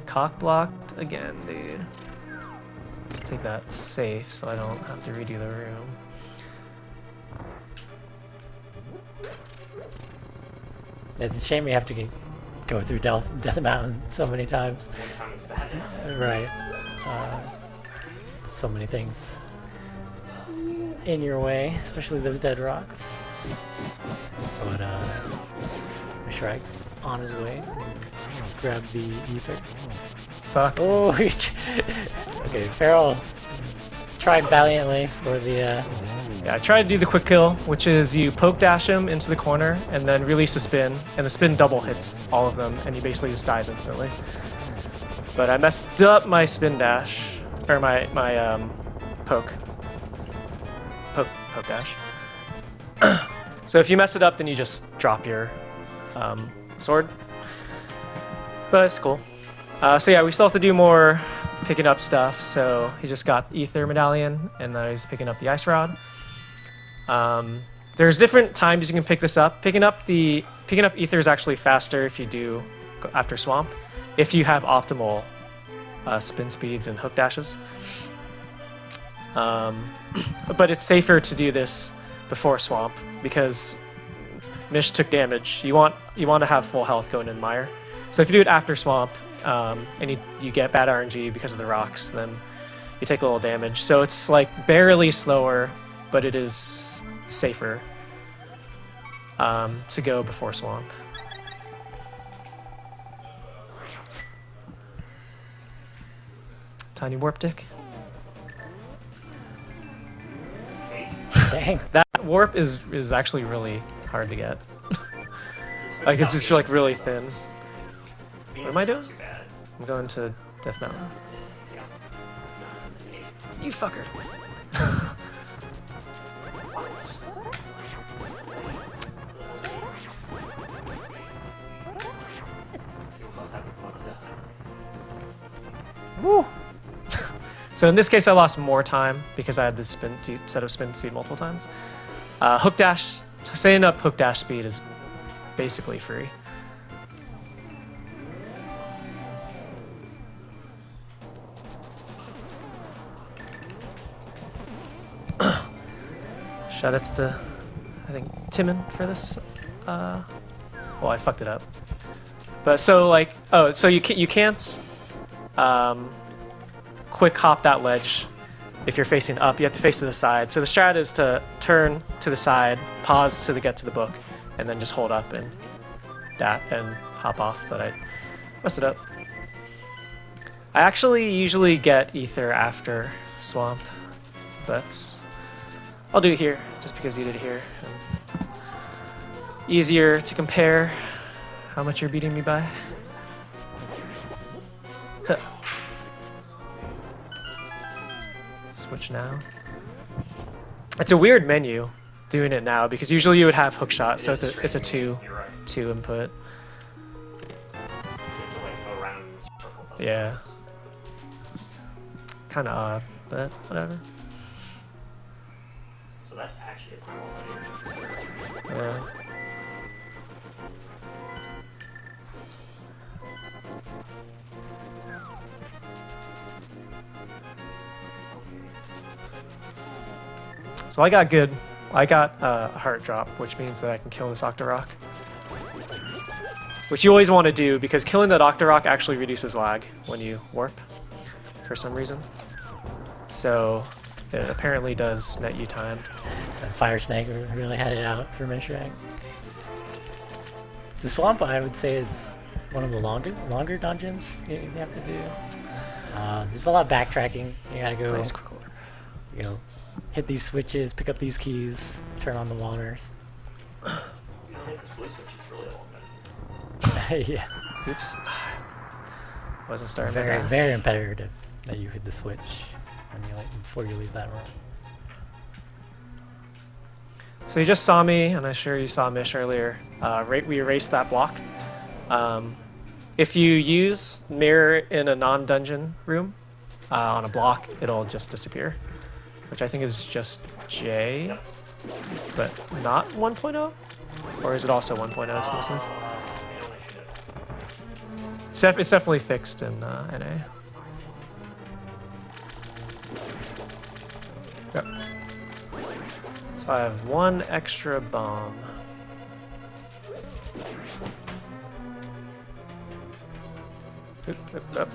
Cock blocked again, dude. Let's take that safe so I don't have to redo the room. It's a shame we have to go through Death Mountain so many times. One time is bad. Right. So many things in your way, especially those dead rocks. But Mishrak's on his way. Grab the ether. Fuck. Oh, okay. Feral tried valiantly for the. Yeah, I tried to do the quick kill, which is you poke dash him into the corner and then release a spin, and the spin double hits all of them, and he basically just dies instantly. But I messed up my spin dash, or my poke dash. So if you mess it up, then you just drop your sword. But it's cool. So yeah, we still have to do more picking up stuff. So he just got Ether Medallion, and now he's picking up the Ice Rod. There's different times you can pick this up. Picking up Ether is actually faster if you do after Swamp, if you have optimal spin speeds and hook dashes. But it's safer to do this before Swamp because Mish took damage. You want to have full health going in Mire. So if you do it after Swamp, and you get bad RNG because of the rocks, then you take a little damage. So it's like barely slower, but it is safer to go before Swamp. Tiny warp dick. Okay. Dang. That warp is actually really hard to get. Like it's just like really thin. What am I doing? Too bad. I'm going to Death Mountain. Yeah. You fucker. Woo! So in this case, I lost more time because I had this set of spin speed multiple times. Hook dash, setting up hook dash speed is basically free. Shout outs to, I think, Timon for this. Well, I fucked it up. But so like, oh, so you can't quick hop that ledge if you're facing up. You have to face to the side. So the strat is to turn to the side, pause to get to the book, and then just hold up and hop off. But I messed it up. I actually usually get ether after swamp, but I'll do it here just because you did it here. And easier to compare how much you're beating me by. Huh. Switch now. It's a weird menu doing it now because usually you would have hook shot, so it's a two You're right. input. You have to like go around in this circle. Yeah. Kind of odd, but whatever. So that's actually a cool idea. Yeah. So I got good. I got a heart drop, which means that I can kill this Octorok. Which you always want to do, because killing that Octorok actually reduces lag when you warp, for some reason. So it apparently does net you time. That Fire Snake really had it out for Mishrak. The swamp, I would say, is one of the longer dungeons you have to do. There's a lot of backtracking. You gotta go, Nice quick order. you know, hit these switches, pick up these keys, turn on the waters. You don't hit this blue switch, it's really long. Yeah, Oops. Wasn't starting very that. very imperative that you hit the switch when you before you leave that room. So you just saw me, and I'm sure you saw Mish earlier. We erased that block. If you use mirror in a non-dungeon room on a block, it'll just disappear, which I think is just J, but not 1.0? Or is it also 1.0 exclusive? It's definitely fixed in NA. Yep. So I have one extra bomb. Oop, oop, oop.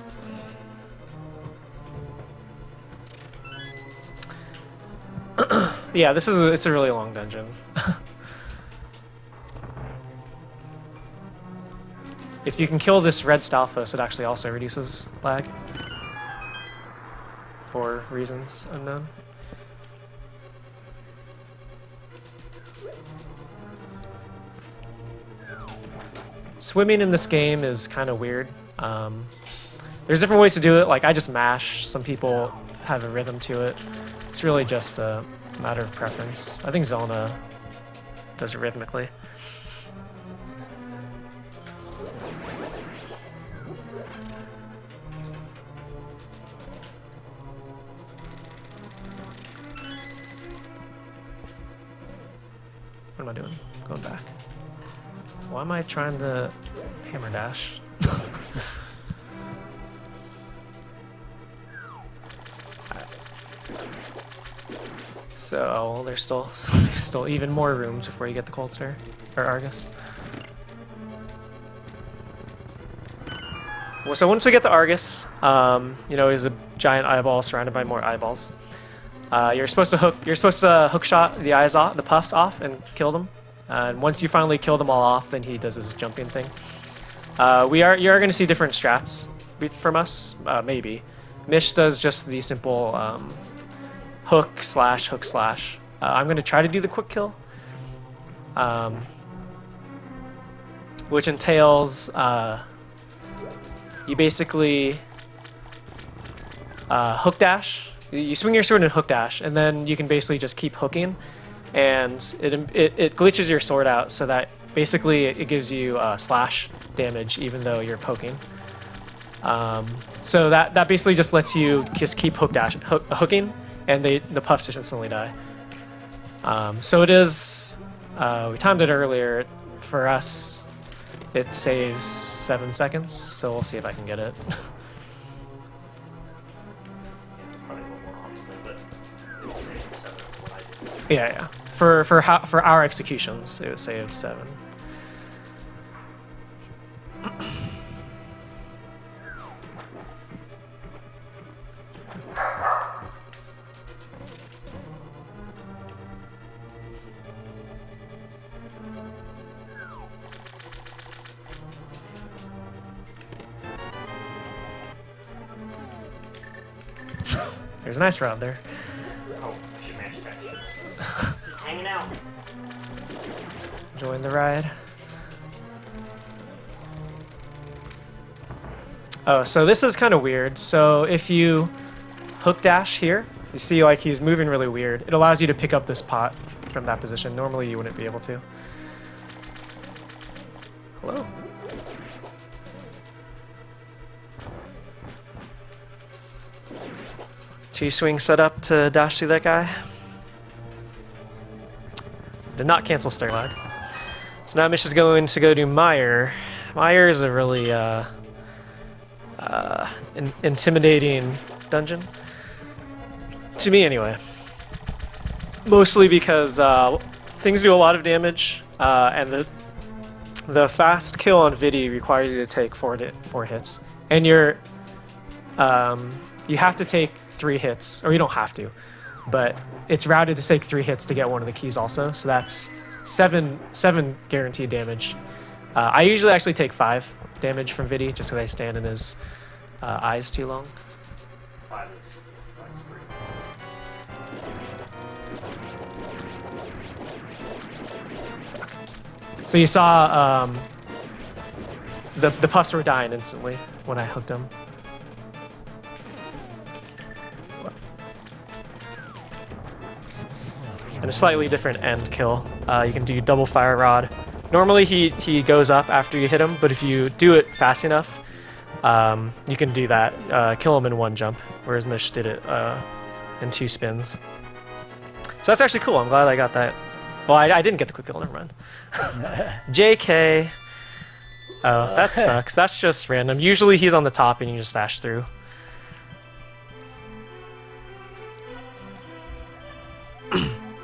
Yeah, it's a really long dungeon. If you can kill this red Stalfos, it actually also reduces lag. For reasons unknown. Swimming in this game is kind of weird. There's different ways to do it, like I just mash. Some people have a rhythm to it. It's really just a matter of preference. I think Zelda does it rhythmically. What am I doing? Going back. Why am I trying to hammer dash? So there's still even more rooms before you get the Cold Stare or Argus. Well, so once we get the Argus, is a giant eyeball surrounded by more eyeballs. You're supposed to hook shot the eyes off, the puffs off, and kill them. And once you finally kill them all off, then he does his jumping thing. You are going to see different strats from us, maybe. Mish does just the simple hook slash, I'm going to try to do the quick kill, which entails you basically hook dash. You swing your sword and hook dash, and then you can basically just keep hooking, and it glitches your sword out so that basically it gives you slash damage even though you're poking. So that basically just lets you just keep hooking, and the puffs just instantly die. So it is, we timed it earlier. For us, it saves 7 seconds, so we'll see if I can get it. Probably a little more honestly, but it was saved 7 from what I did. Yeah. For our executions, it was saved 7. There's a nice round there. Oh, I should match that. Just hanging out. Join the ride. Oh, so this is kind of weird. So if you hook dash here, you see like he's moving really weird. It allows you to pick up this pot from that position. Normally you wouldn't be able to. Hello? T-swing set up to dash through that guy. Did not cancel stair lag. So now Mish is going to go to Meyer. Meyer is a really intimidating dungeon. To me, anyway. Mostly because things do a lot of damage, and the fast kill on Vidi requires you to take 4 hits. And you have to take 3 hits, or you don't have to, but it's routed to take 3 hits to get one of the keys also, so that's 7 guaranteed damage. I usually actually take 5 damage from Vidi just because I stand in his eyes too long. 5 is pretty. So you saw the puffs were dying instantly when I hooked him. And a slightly different end kill. You can do double fire rod. Normally he goes up after you hit him, but if you do it fast enough, you can do that. Kill him in 1 jump, whereas Mish did it in 2 spins. So that's actually cool. I'm glad I got that. Well, I didn't get the quick kill. Never mind. JK. Oh, that sucks. That's just random. Usually he's on the top and you just dash through.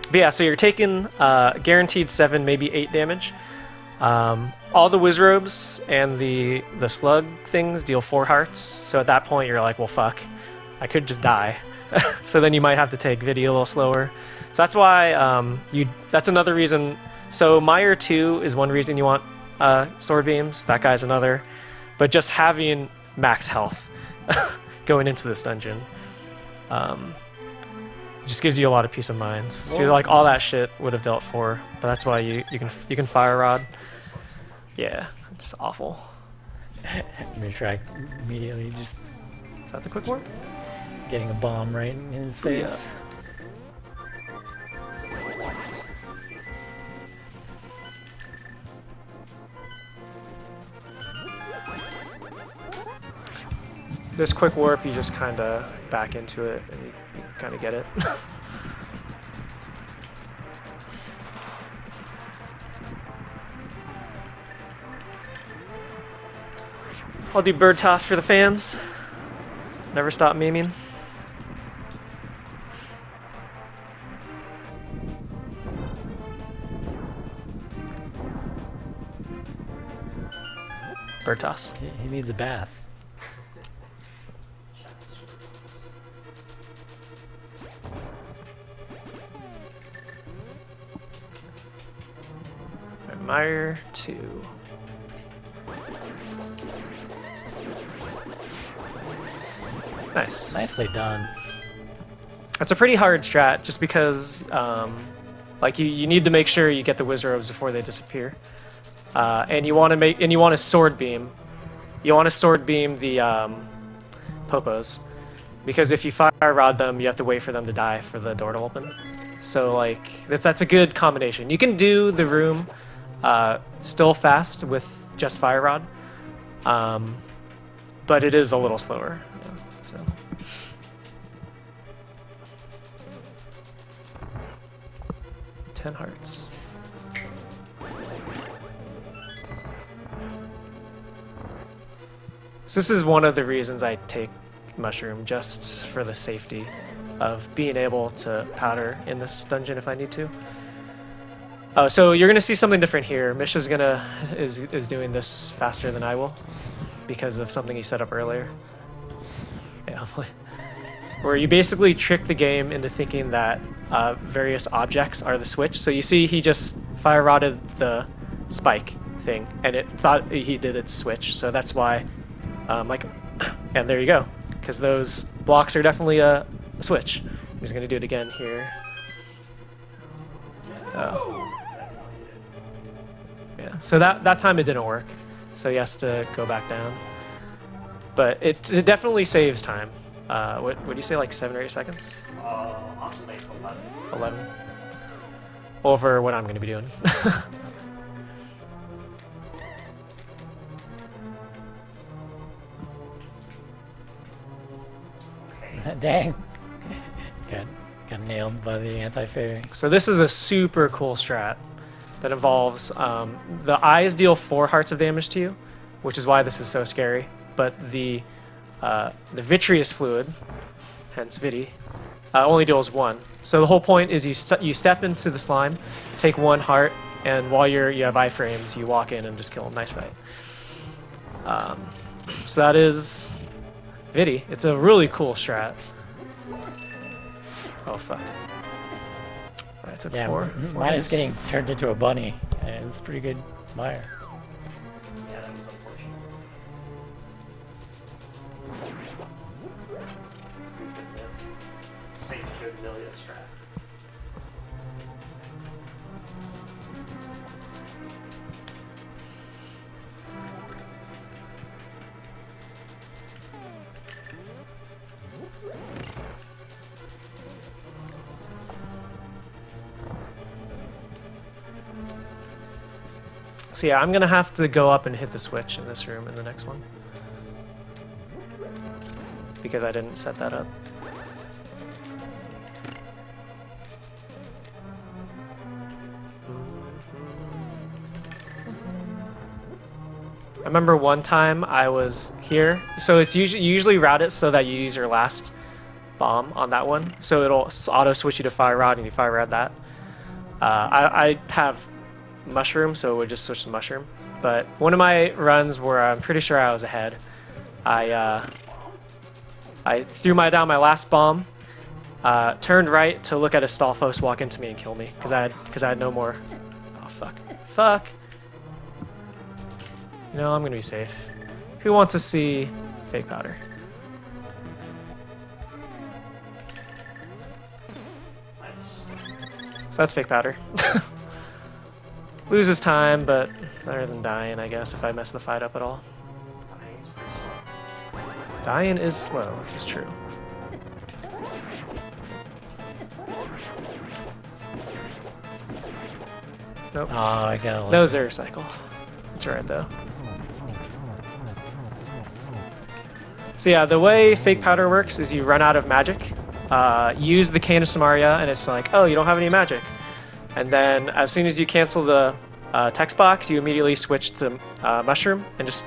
But yeah, so you're taking guaranteed 7, maybe 8 damage. All the Wizrobes and the slug things deal 4 hearts. So at that point, you're like, well, fuck. I could just die. So then you might have to take Vidi a little slower. So that's why that's another reason. So Meyer 2 is one reason you want sword beams. That guy's another. But just having max health going into this dungeon just gives you a lot of peace of mind. So like all that shit would have dealt 4, but that's why you can fire rod. Yeah, it's awful. Mishrak immediately just Is that the quick warp? getting a bomb right in his face. This quick warp, you just kind of back into it and you kind of get it. I'll do bird toss for the fans. Never stop memeing. Bird toss. He needs a bath. Meyer 2. Nice. Nicely done. It's a pretty hard strat, just because like you need to make sure you get the wizard robes before they disappear, and you want to sword beam. You want to sword beam the popos, because if you fire rod them, you have to wait for them to die for the door to open. So like that's a good combination. You can do the room still fast with just fire rod, but it is a little slower. Yeah, so. $10 hearts. So this is one of the reasons I take mushroom, just for the safety of being able to powder in this dungeon if I need to. Oh, so you're gonna see something different here. Mish is doing this faster than I will because of something he set up earlier. Yeah, hopefully. Where you basically trick the game into thinking that various objects are the switch. So you see he just fire rodded the spike thing, and it thought he did it switch. So that's why, and there you go, because those blocks are definitely a switch. He's gonna do it again here. Yeah, so that time it didn't work, so he has to go back down. But it definitely saves time. What would you say, like 7 or 8 seconds? Optimally it's 11. 11. Over what I'm going to be doing. Okay. Dang. Got nailed by the anti-fairy. So this is a super cool strat that involves the eyes deal 4 hearts of damage to you, which is why this is so scary. But the vitreous fluid, hence Vidi, only deals 1. So the whole point is you step into the slime, take 1 heart, and while you have iframes, you walk in and just kill him. Nice fight. So that is Vidi. It's a really cool strat. Oh fuck! I took Yeah, 4. mine is getting turned into a bunny. And it's pretty good fire. Yeah, that was unfortunate. Saint Jude strat. So yeah, I'm gonna have to go up and hit the switch in this room in the next one, because I didn't set that up. I remember one time I was here, so it's you usually route it so that you use your last bomb on that one, so it'll auto switch you to fire rod and you fire rod that. I have mushroom, so we'll just switch to mushroom. But one of my runs where I'm pretty sure I was ahead, I threw down my last bomb, turned right to look at a Stalfos walk into me and kill me because I had no more. Oh fuck. You know, I'm gonna be safe. Who wants to see fake powder? Nice. So that's fake powder. Loses time, but better than dying, I guess, if I mess the fight up at all. Dying's pretty slow. Dying is slow, this is true. Nope. Oh, I got a No Zero Cycle. That's alright, though. So yeah, the way fake powder works is you run out of magic, use the Cane of Samaria, and it's like, oh, you don't have any magic. And then as soon as you cancel the text box, you immediately switch to mushroom and just...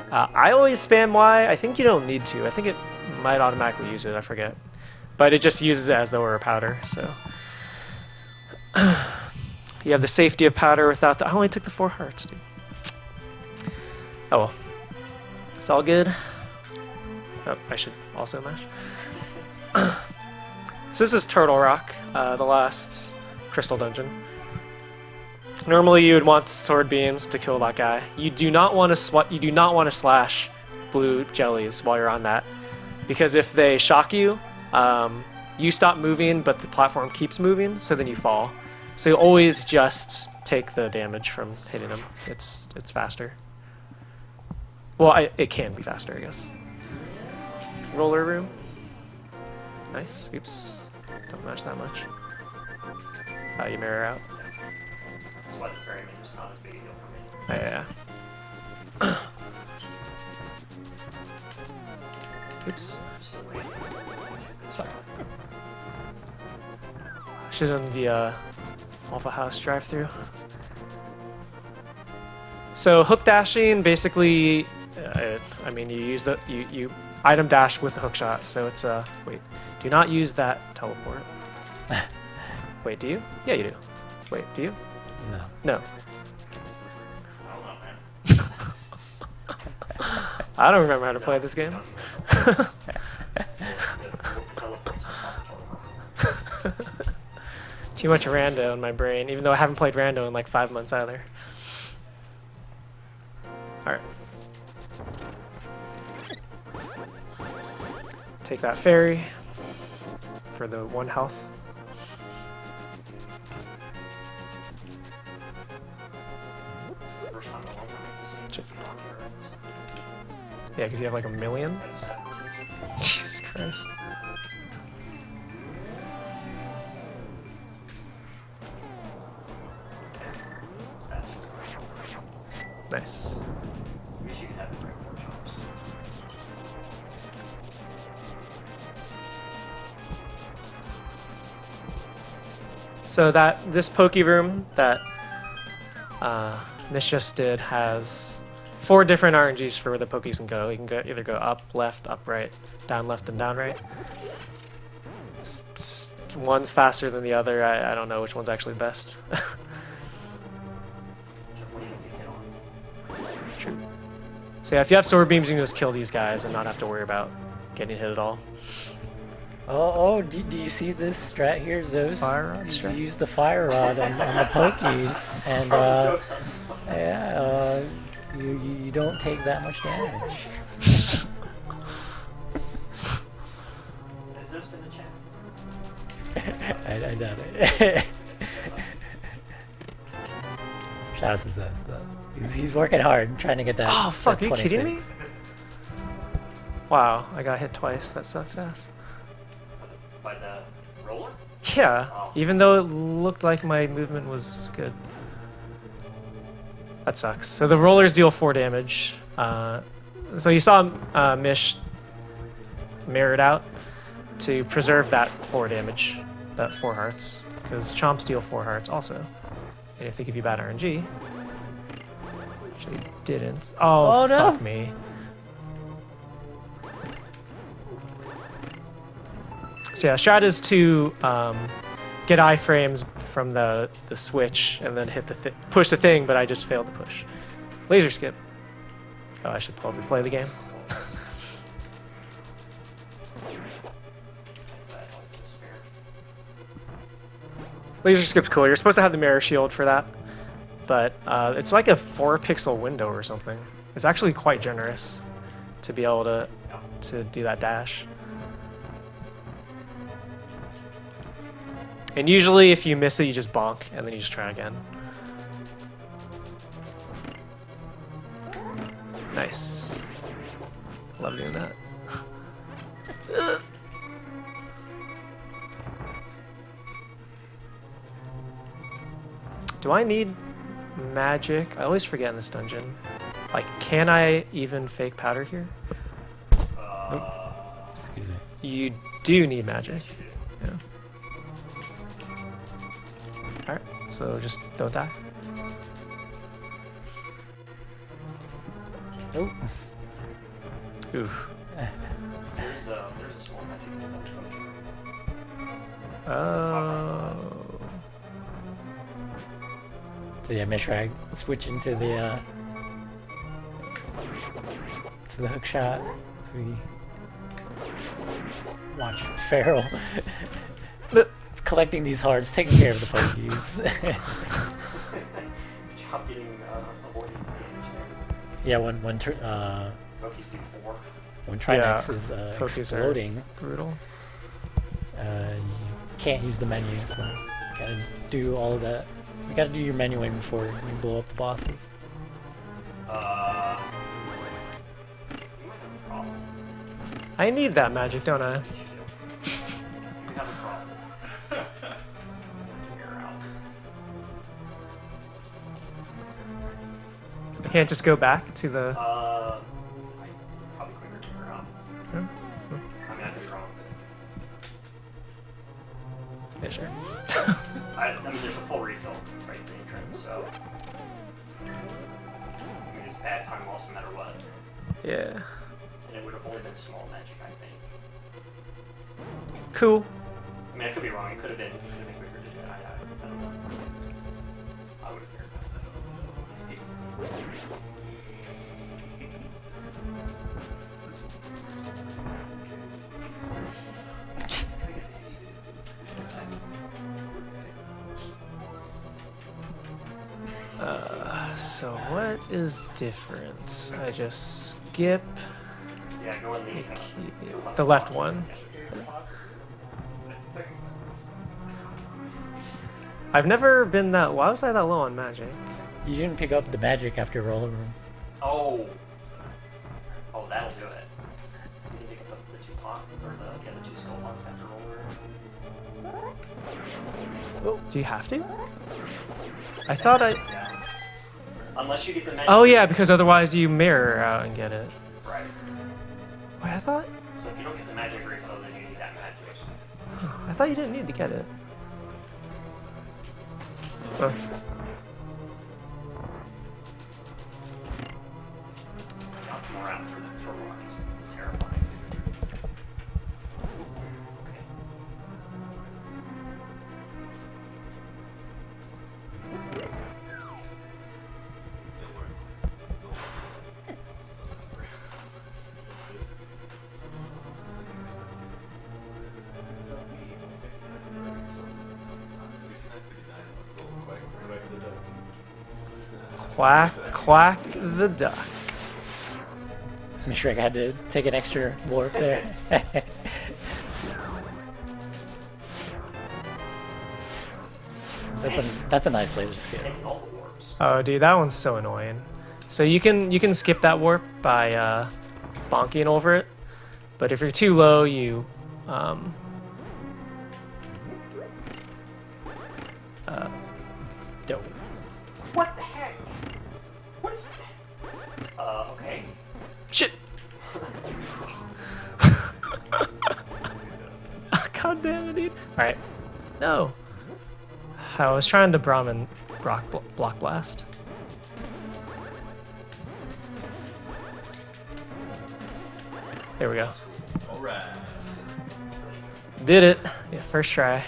I always spam Y. I think you don't need to. I think it might automatically use it. I forget. But it just uses it as though it were a powder, so... You have the safety of powder without the... I only took the 4 hearts, dude. Oh well. It's all good. Oh, I should also mash. So this is Turtle Rock, the last crystal dungeon. Normally you would want sword beams to kill that guy. You do not want to slash blue jellies while you're on that, because if they shock you, you stop moving, but the platform keeps moving, so then you fall. So you always just take the damage from hitting them. It's faster. Well, it can be faster, I guess. Roller room. Nice. Oops. Don't match that much. You mirror out. That's why the ferryman is not as big a deal for me. Oh, yeah. Oops. Just the way it's Should have done the Alpha House drive-through. So hook dashing, basically, I mean, you use the you item dash with the hook shot. So it's wait, do not use that teleport. Wait, do you? Yeah, you do. Wait, do you? No. No. I don't know, man. I don't remember how to play this game. Too much rando in my brain, even though I haven't played rando in like 5 months either. Alright. Take that fairy for the 1 health. First time alone with Chip. it. Yeah, because you have like 1 million. At 17. Jesus Christ. That's Nice. I wish you could have it right before chops. So this Poke room that Mish just did has 4 different RNGs for where the Pokes can go. You can either go up, left, up, right, down, left, and down, right. One's faster than the other. I don't know which one's actually best. What do you get on? True. So yeah, if you have sword beams, you can just kill these guys and not have to worry about getting hit at all. Do you see this strat here, Zeus? Fire rod You strat? use the fire rod on the Pokies, and yeah, you don't take that much damage. Is Zeus in the chat? I doubt it. Shout out to Zeus though. He's working hard, trying to get that. Oh fuck! that Are you kidding me? 26. Wow, I got hit twice. That sucks ass. By the roller? Yeah, Oh. even though it looked like my movement was good. That sucks. So the rollers deal 4 damage. So you saw Mish mirrored out to preserve that 4 damage, that 4 hearts, because chomps deal 4 hearts also. And if they give you bad RNG, which they didn't. Oh, Oh, no. fuck me. So yeah, strat is to get iframes from the switch and then hit the push the thing, but I just failed to push. Laser skip. Oh, I should probably play the game. Laser skip's cool. You're supposed to have the mirror shield for that, but it's like a 4-pixel window or something. It's actually quite generous to be able to do that dash. And usually if you miss it, you just bonk, and then you just try again. Nice. Love doing that. Do I need magic? I always forget in this dungeon. Like, can I even fake powder here? Excuse me. You do need magic. Yeah. Alright, so just don't die. Oh, Oof. There's a small magic in the Oh. so yeah, Mishrak switching to the hook shot. So we watch Feral collecting these hearts, taking care of the Pokies. Chop getting avoiding damage there. Yeah, Pokies do 4. when Trinex Yeah, is Pokies are exploding, brutal. You can't use the menu, so you gotta do all of that. You gotta do your menuing before you blow up the bosses. You might have a problem. I need that magic, don't I? You should. You have a problem. You're out. I can't just go back to the. I probably quicker to figure out. Hmm? I mean, I could be wrong, Yeah, sure. but I mean, there's a full refill right at the entrance, so I mean, it's bad time loss no matter what. Yeah. And it would have only been small magic, I think. Cool. I mean, I could be wrong. It could have been quicker to do it. I don't know. I would have figured So what is different? I just skip Yeah, go in the left one. I've never been that. Why was I that low on magic? You didn't pick up the magic after roller room. Oh, that'll do it. You can pick up the two pot or the two skull pots after roller. Do you have to? I thought I. Yeah. Unless you get the magic. Oh yeah, because otherwise you mirror out and get it. Right. Wait, I thought. So if you don't get the magic refill, then you need that magic. I thought you didn't need to get it. Oh. Not come around through the turtle lines. Terrifying. Okay. Quack, quack the duck. Mishrak had to take an extra warp there. That's a nice laser skill. Taking all the warps. Oh, dude, that one's so annoying. So you can skip that warp by bonking over it, but if you're too low, you don't. What the heck? What is that? Okay. Shit. God damn it, dude. All right. No. I was trying to Brahmin block blast. There we go. Alright. Did it. Yeah, first try.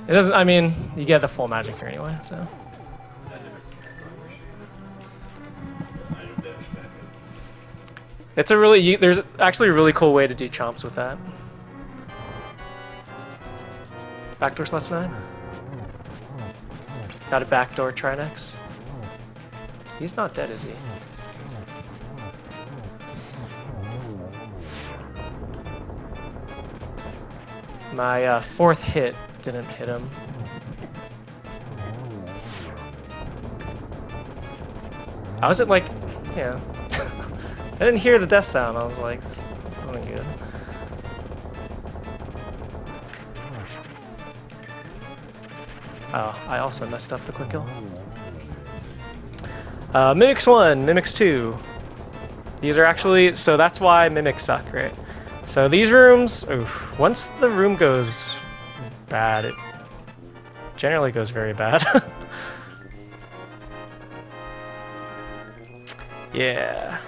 It doesn't, I mean, you get the full magic here anyway, so. I've never seen that song machine. Item dash back up. It's a really, there's actually a really cool way to do chomps with that. Backdoor slash 9. Got a backdoor Trinex. He's not dead, is he? My fourth hit didn't hit him. I was at like, yeah. I didn't hear the death sound. I was like, this isn't good. Oh, I also messed up the quick kill. Mimics 1, Mimics 2. These are actually, so that's why Mimics suck, right? So these rooms, oof, once the room goes bad, it generally goes very bad. Yeah.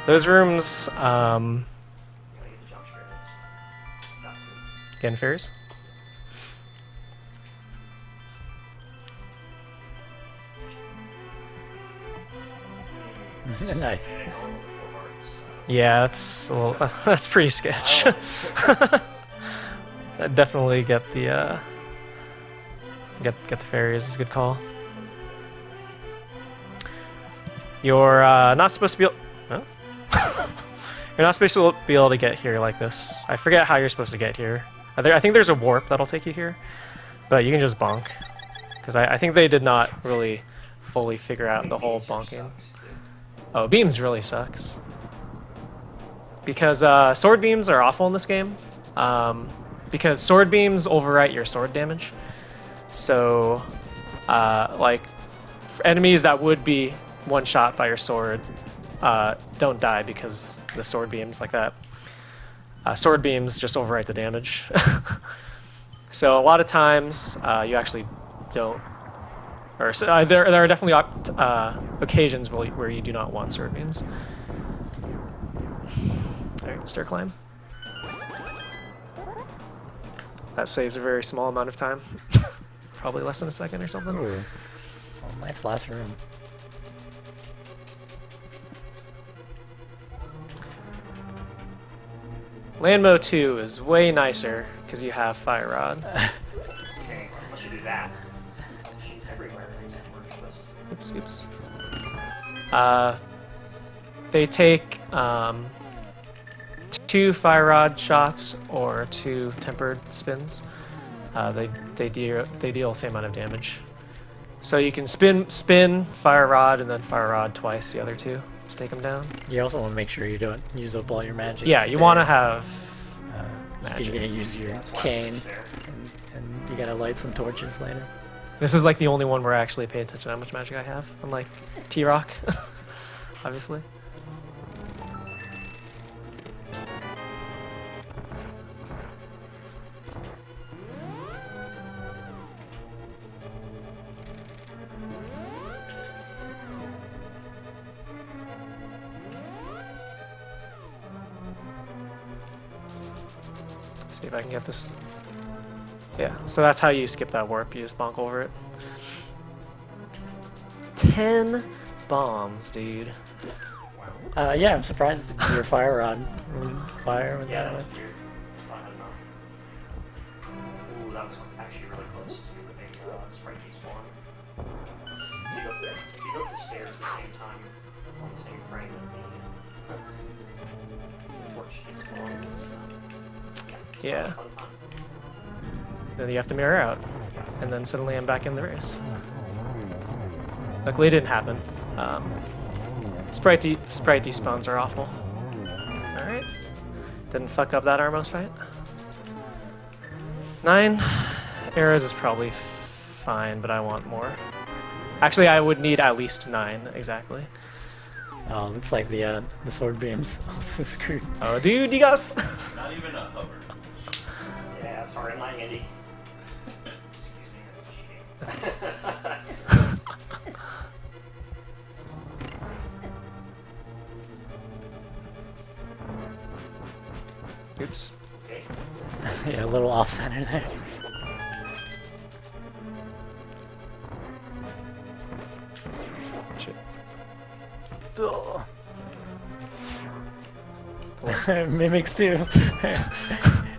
Those rooms, getting fairs? Nice. Yeah, that's a little, that's pretty sketch. I'd definitely get the get the fairies. It's a good call. You're not supposed to be. Huh? You're not supposed to be able to get here like this. I forget how you're supposed to get here. I think there's a warp that'll take you here, but you can just bonk. Because I think they did not really fully figure out the whole bonking. Oh, beams really sucks. Because sword beams are awful in this game. Because sword beams overwrite your sword damage. So, like, enemies that would be one shot by your sword don't die because the sword beams like that. Sword beams just overwrite the damage. So a lot of times you actually don't, or there are definitely occasions where you do not want sword beams. All right, stair climb. That saves a very small amount of time. Probably less than a second or something. Ooh. Oh, nice last room. Landmo 2 is way nicer because you have Fire Rod. Okay, unless you do that. Shoot everywhere. Oops, oops. They take 2 Fire Rod shots or 2 tempered spins. They deal the same amount of damage. So you can spin Fire Rod and then Fire Rod twice the other 2 to take them down. You also want to make sure you don't use up all your magic. Yeah, you want to have magic. You're gonna use your cane, and you gotta light some torches later. This is like the only one where I actually pay attention to how much magic I have, unlike T-Rock, obviously. See if I can get this. Yeah, so that's how you skip that warp. You just bonk over it. 10 bombs, dude. Yeah, I'm surprised that your fire rod wouldn't fire with Yeah, that that was one. weird. Thought I don't know. Ooh, that was actually really close to a sprite despawn. If you go up the stairs at the same time, on the same frame that the torch despawns, it's Yeah. a fun time. Then you have to mirror out, and then suddenly I'm back in the race. Luckily it didn't happen. Sprite despawns are awful. Alright. Didn't fuck up that Armos fight. 9 arrows is probably fine, but I want more. Actually, I would need at least 9, exactly. Oh, looks like the sword beams also screwed. Oh, dude, you guys! Not even a hover. Yeah, sorry, I'm not Andy. Excuse me, that's cheating. Oops. Okay. Yeah, a little off center there. Shit. Mimics too.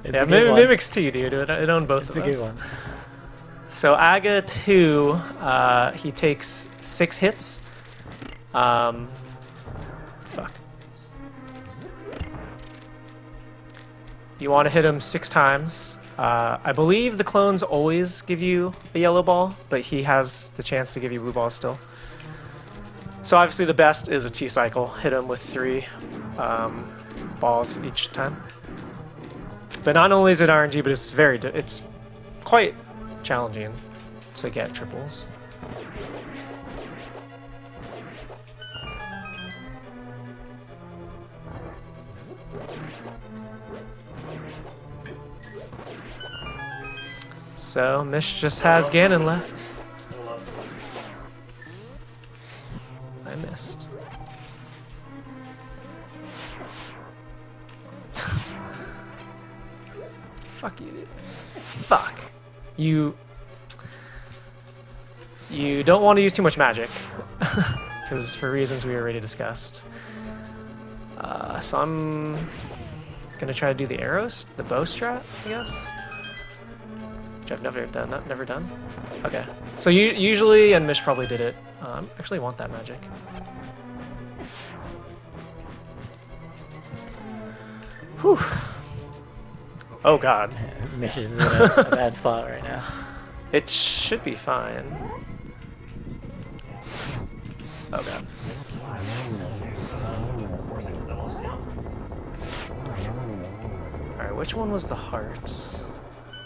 It's Yeah, a good one. Mimics too, dude. It owned both It's of a good us. one. So Aga 2, he takes 6 hits. Fuck. You want to hit him 6 times. I believe the clones always give you a yellow ball, but he has the chance to give you blue balls still. So obviously the best is a T-cycle. Hit him with 3 balls each time. But not only is it RNG, but it's quite challenging to get triples. So Mish just has Ganon left. I missed. Fuck you, dude. Fuck. You don't want to use too much magic, because for reasons we already discussed. So I'm gonna try to do the arrows, the bow strat, I guess, which I've never done. Okay. So usually, and Mish probably did it. I actually want that magic. Whew. Oh god. Mish is in a bad spot right now. It should be fine. Oh god. 4 seconds, I lost count. Alright, which one was the hearts?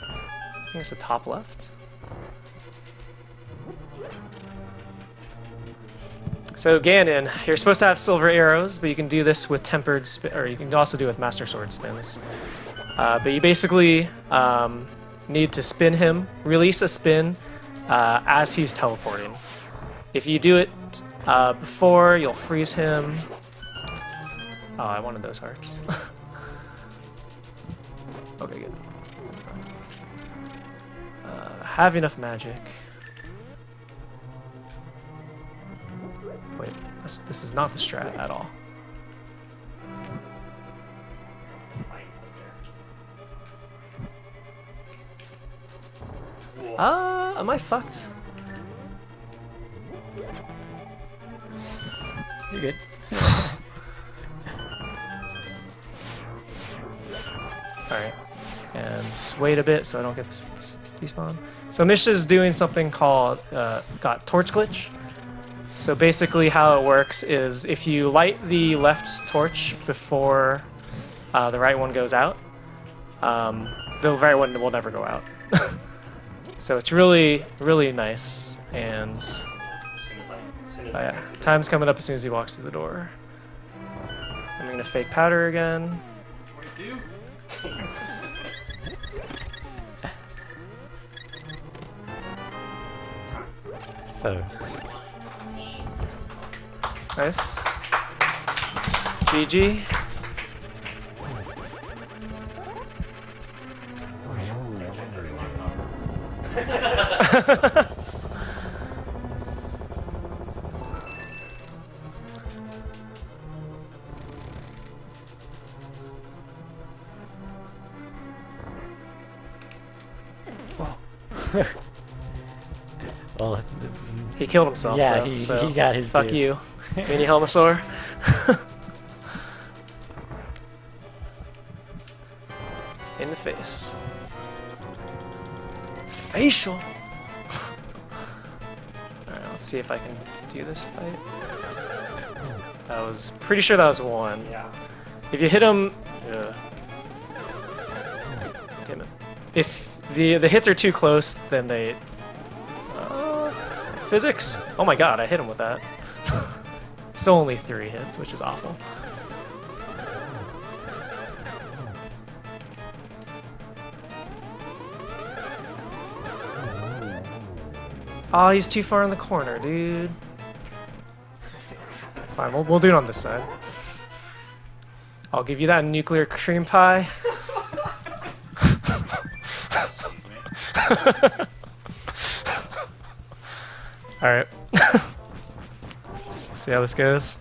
I think it's the top left. So Ganon, you're supposed to have silver arrows, but you can do this with tempered or you can also do it with Master Sword spins. But you basically need to spin him, release a spin as he's teleporting. If you do it before, you'll freeze him. Oh, I wanted those hearts. Okay, good. Have enough magic. Wait, this is not the strat at all. Right there. Am I fucked? You're good. Alright. And wait a bit so I don't get this despawn. So Misha's doing something called, got torch glitch. So basically how it works is if you light the left torch before the right one goes out, the right one will never go out. So it's really, really nice. And As soon as oh I yeah, time's coming up as soon as he walks through the door. I'm gonna fake powder again. 22. So, Nice. GG. well, He killed himself. yeah, though, he so got his fuck due. you, Mini Helmosaur. In the face. Facial. Alright, let's see if I can do this fight. That was pretty sure that was one. Yeah. If you hit him, damn it. If the hits are too close, then they. Physics. Oh my god, I hit him with that. Still only 3 hits, which is awful. Oh, he's too far in the corner, dude. Fine, we'll do it on this side. I'll give you that nuclear cream pie. Alright. Let's see how this goes.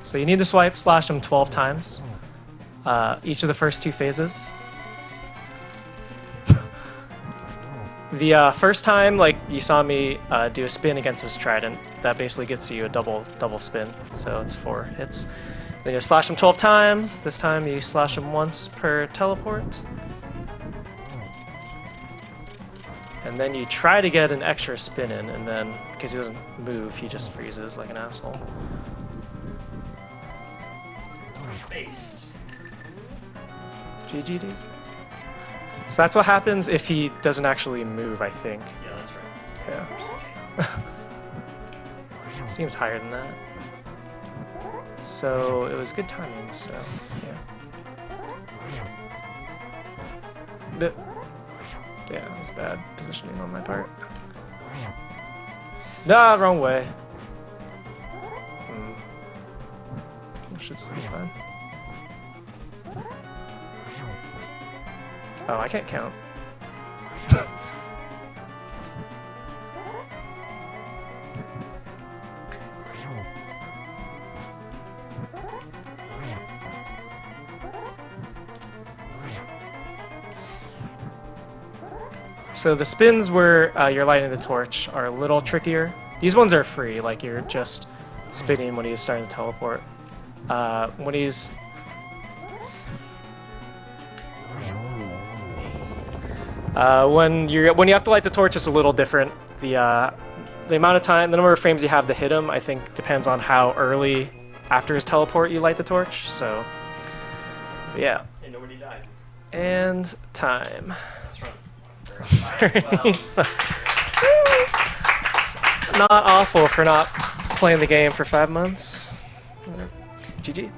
So you need to swipe slash them 12 times, each of the first 2 phases. The first time, like you saw me do a spin against his trident, that basically gets you a double spin, so it's 4 hits. Then you slash them 12 times. This time you slash them once per teleport. And then you try to get an extra spin in, and then because he doesn't move, he just freezes like an asshole. Base. GG, dude. So that's what happens if he doesn't actually move, I think. Yeah, that's right. Yeah. Seems higher than that. So it was good timing, so yeah. But, yeah, it was bad positioning on my part. Nah, wrong way. Should be fine. Oh, I can't count. So the spins where you're lighting the torch are a little trickier. These ones are free, like you're just spinning when he's starting to teleport. When he's when you have to light the torch is a little different. The amount of time, the number of frames you have to hit him, I think depends on how early after his teleport you light the torch. So yeah, And nobody died. and time. That's right. Well, Not awful for not playing the game for 5 months. GG.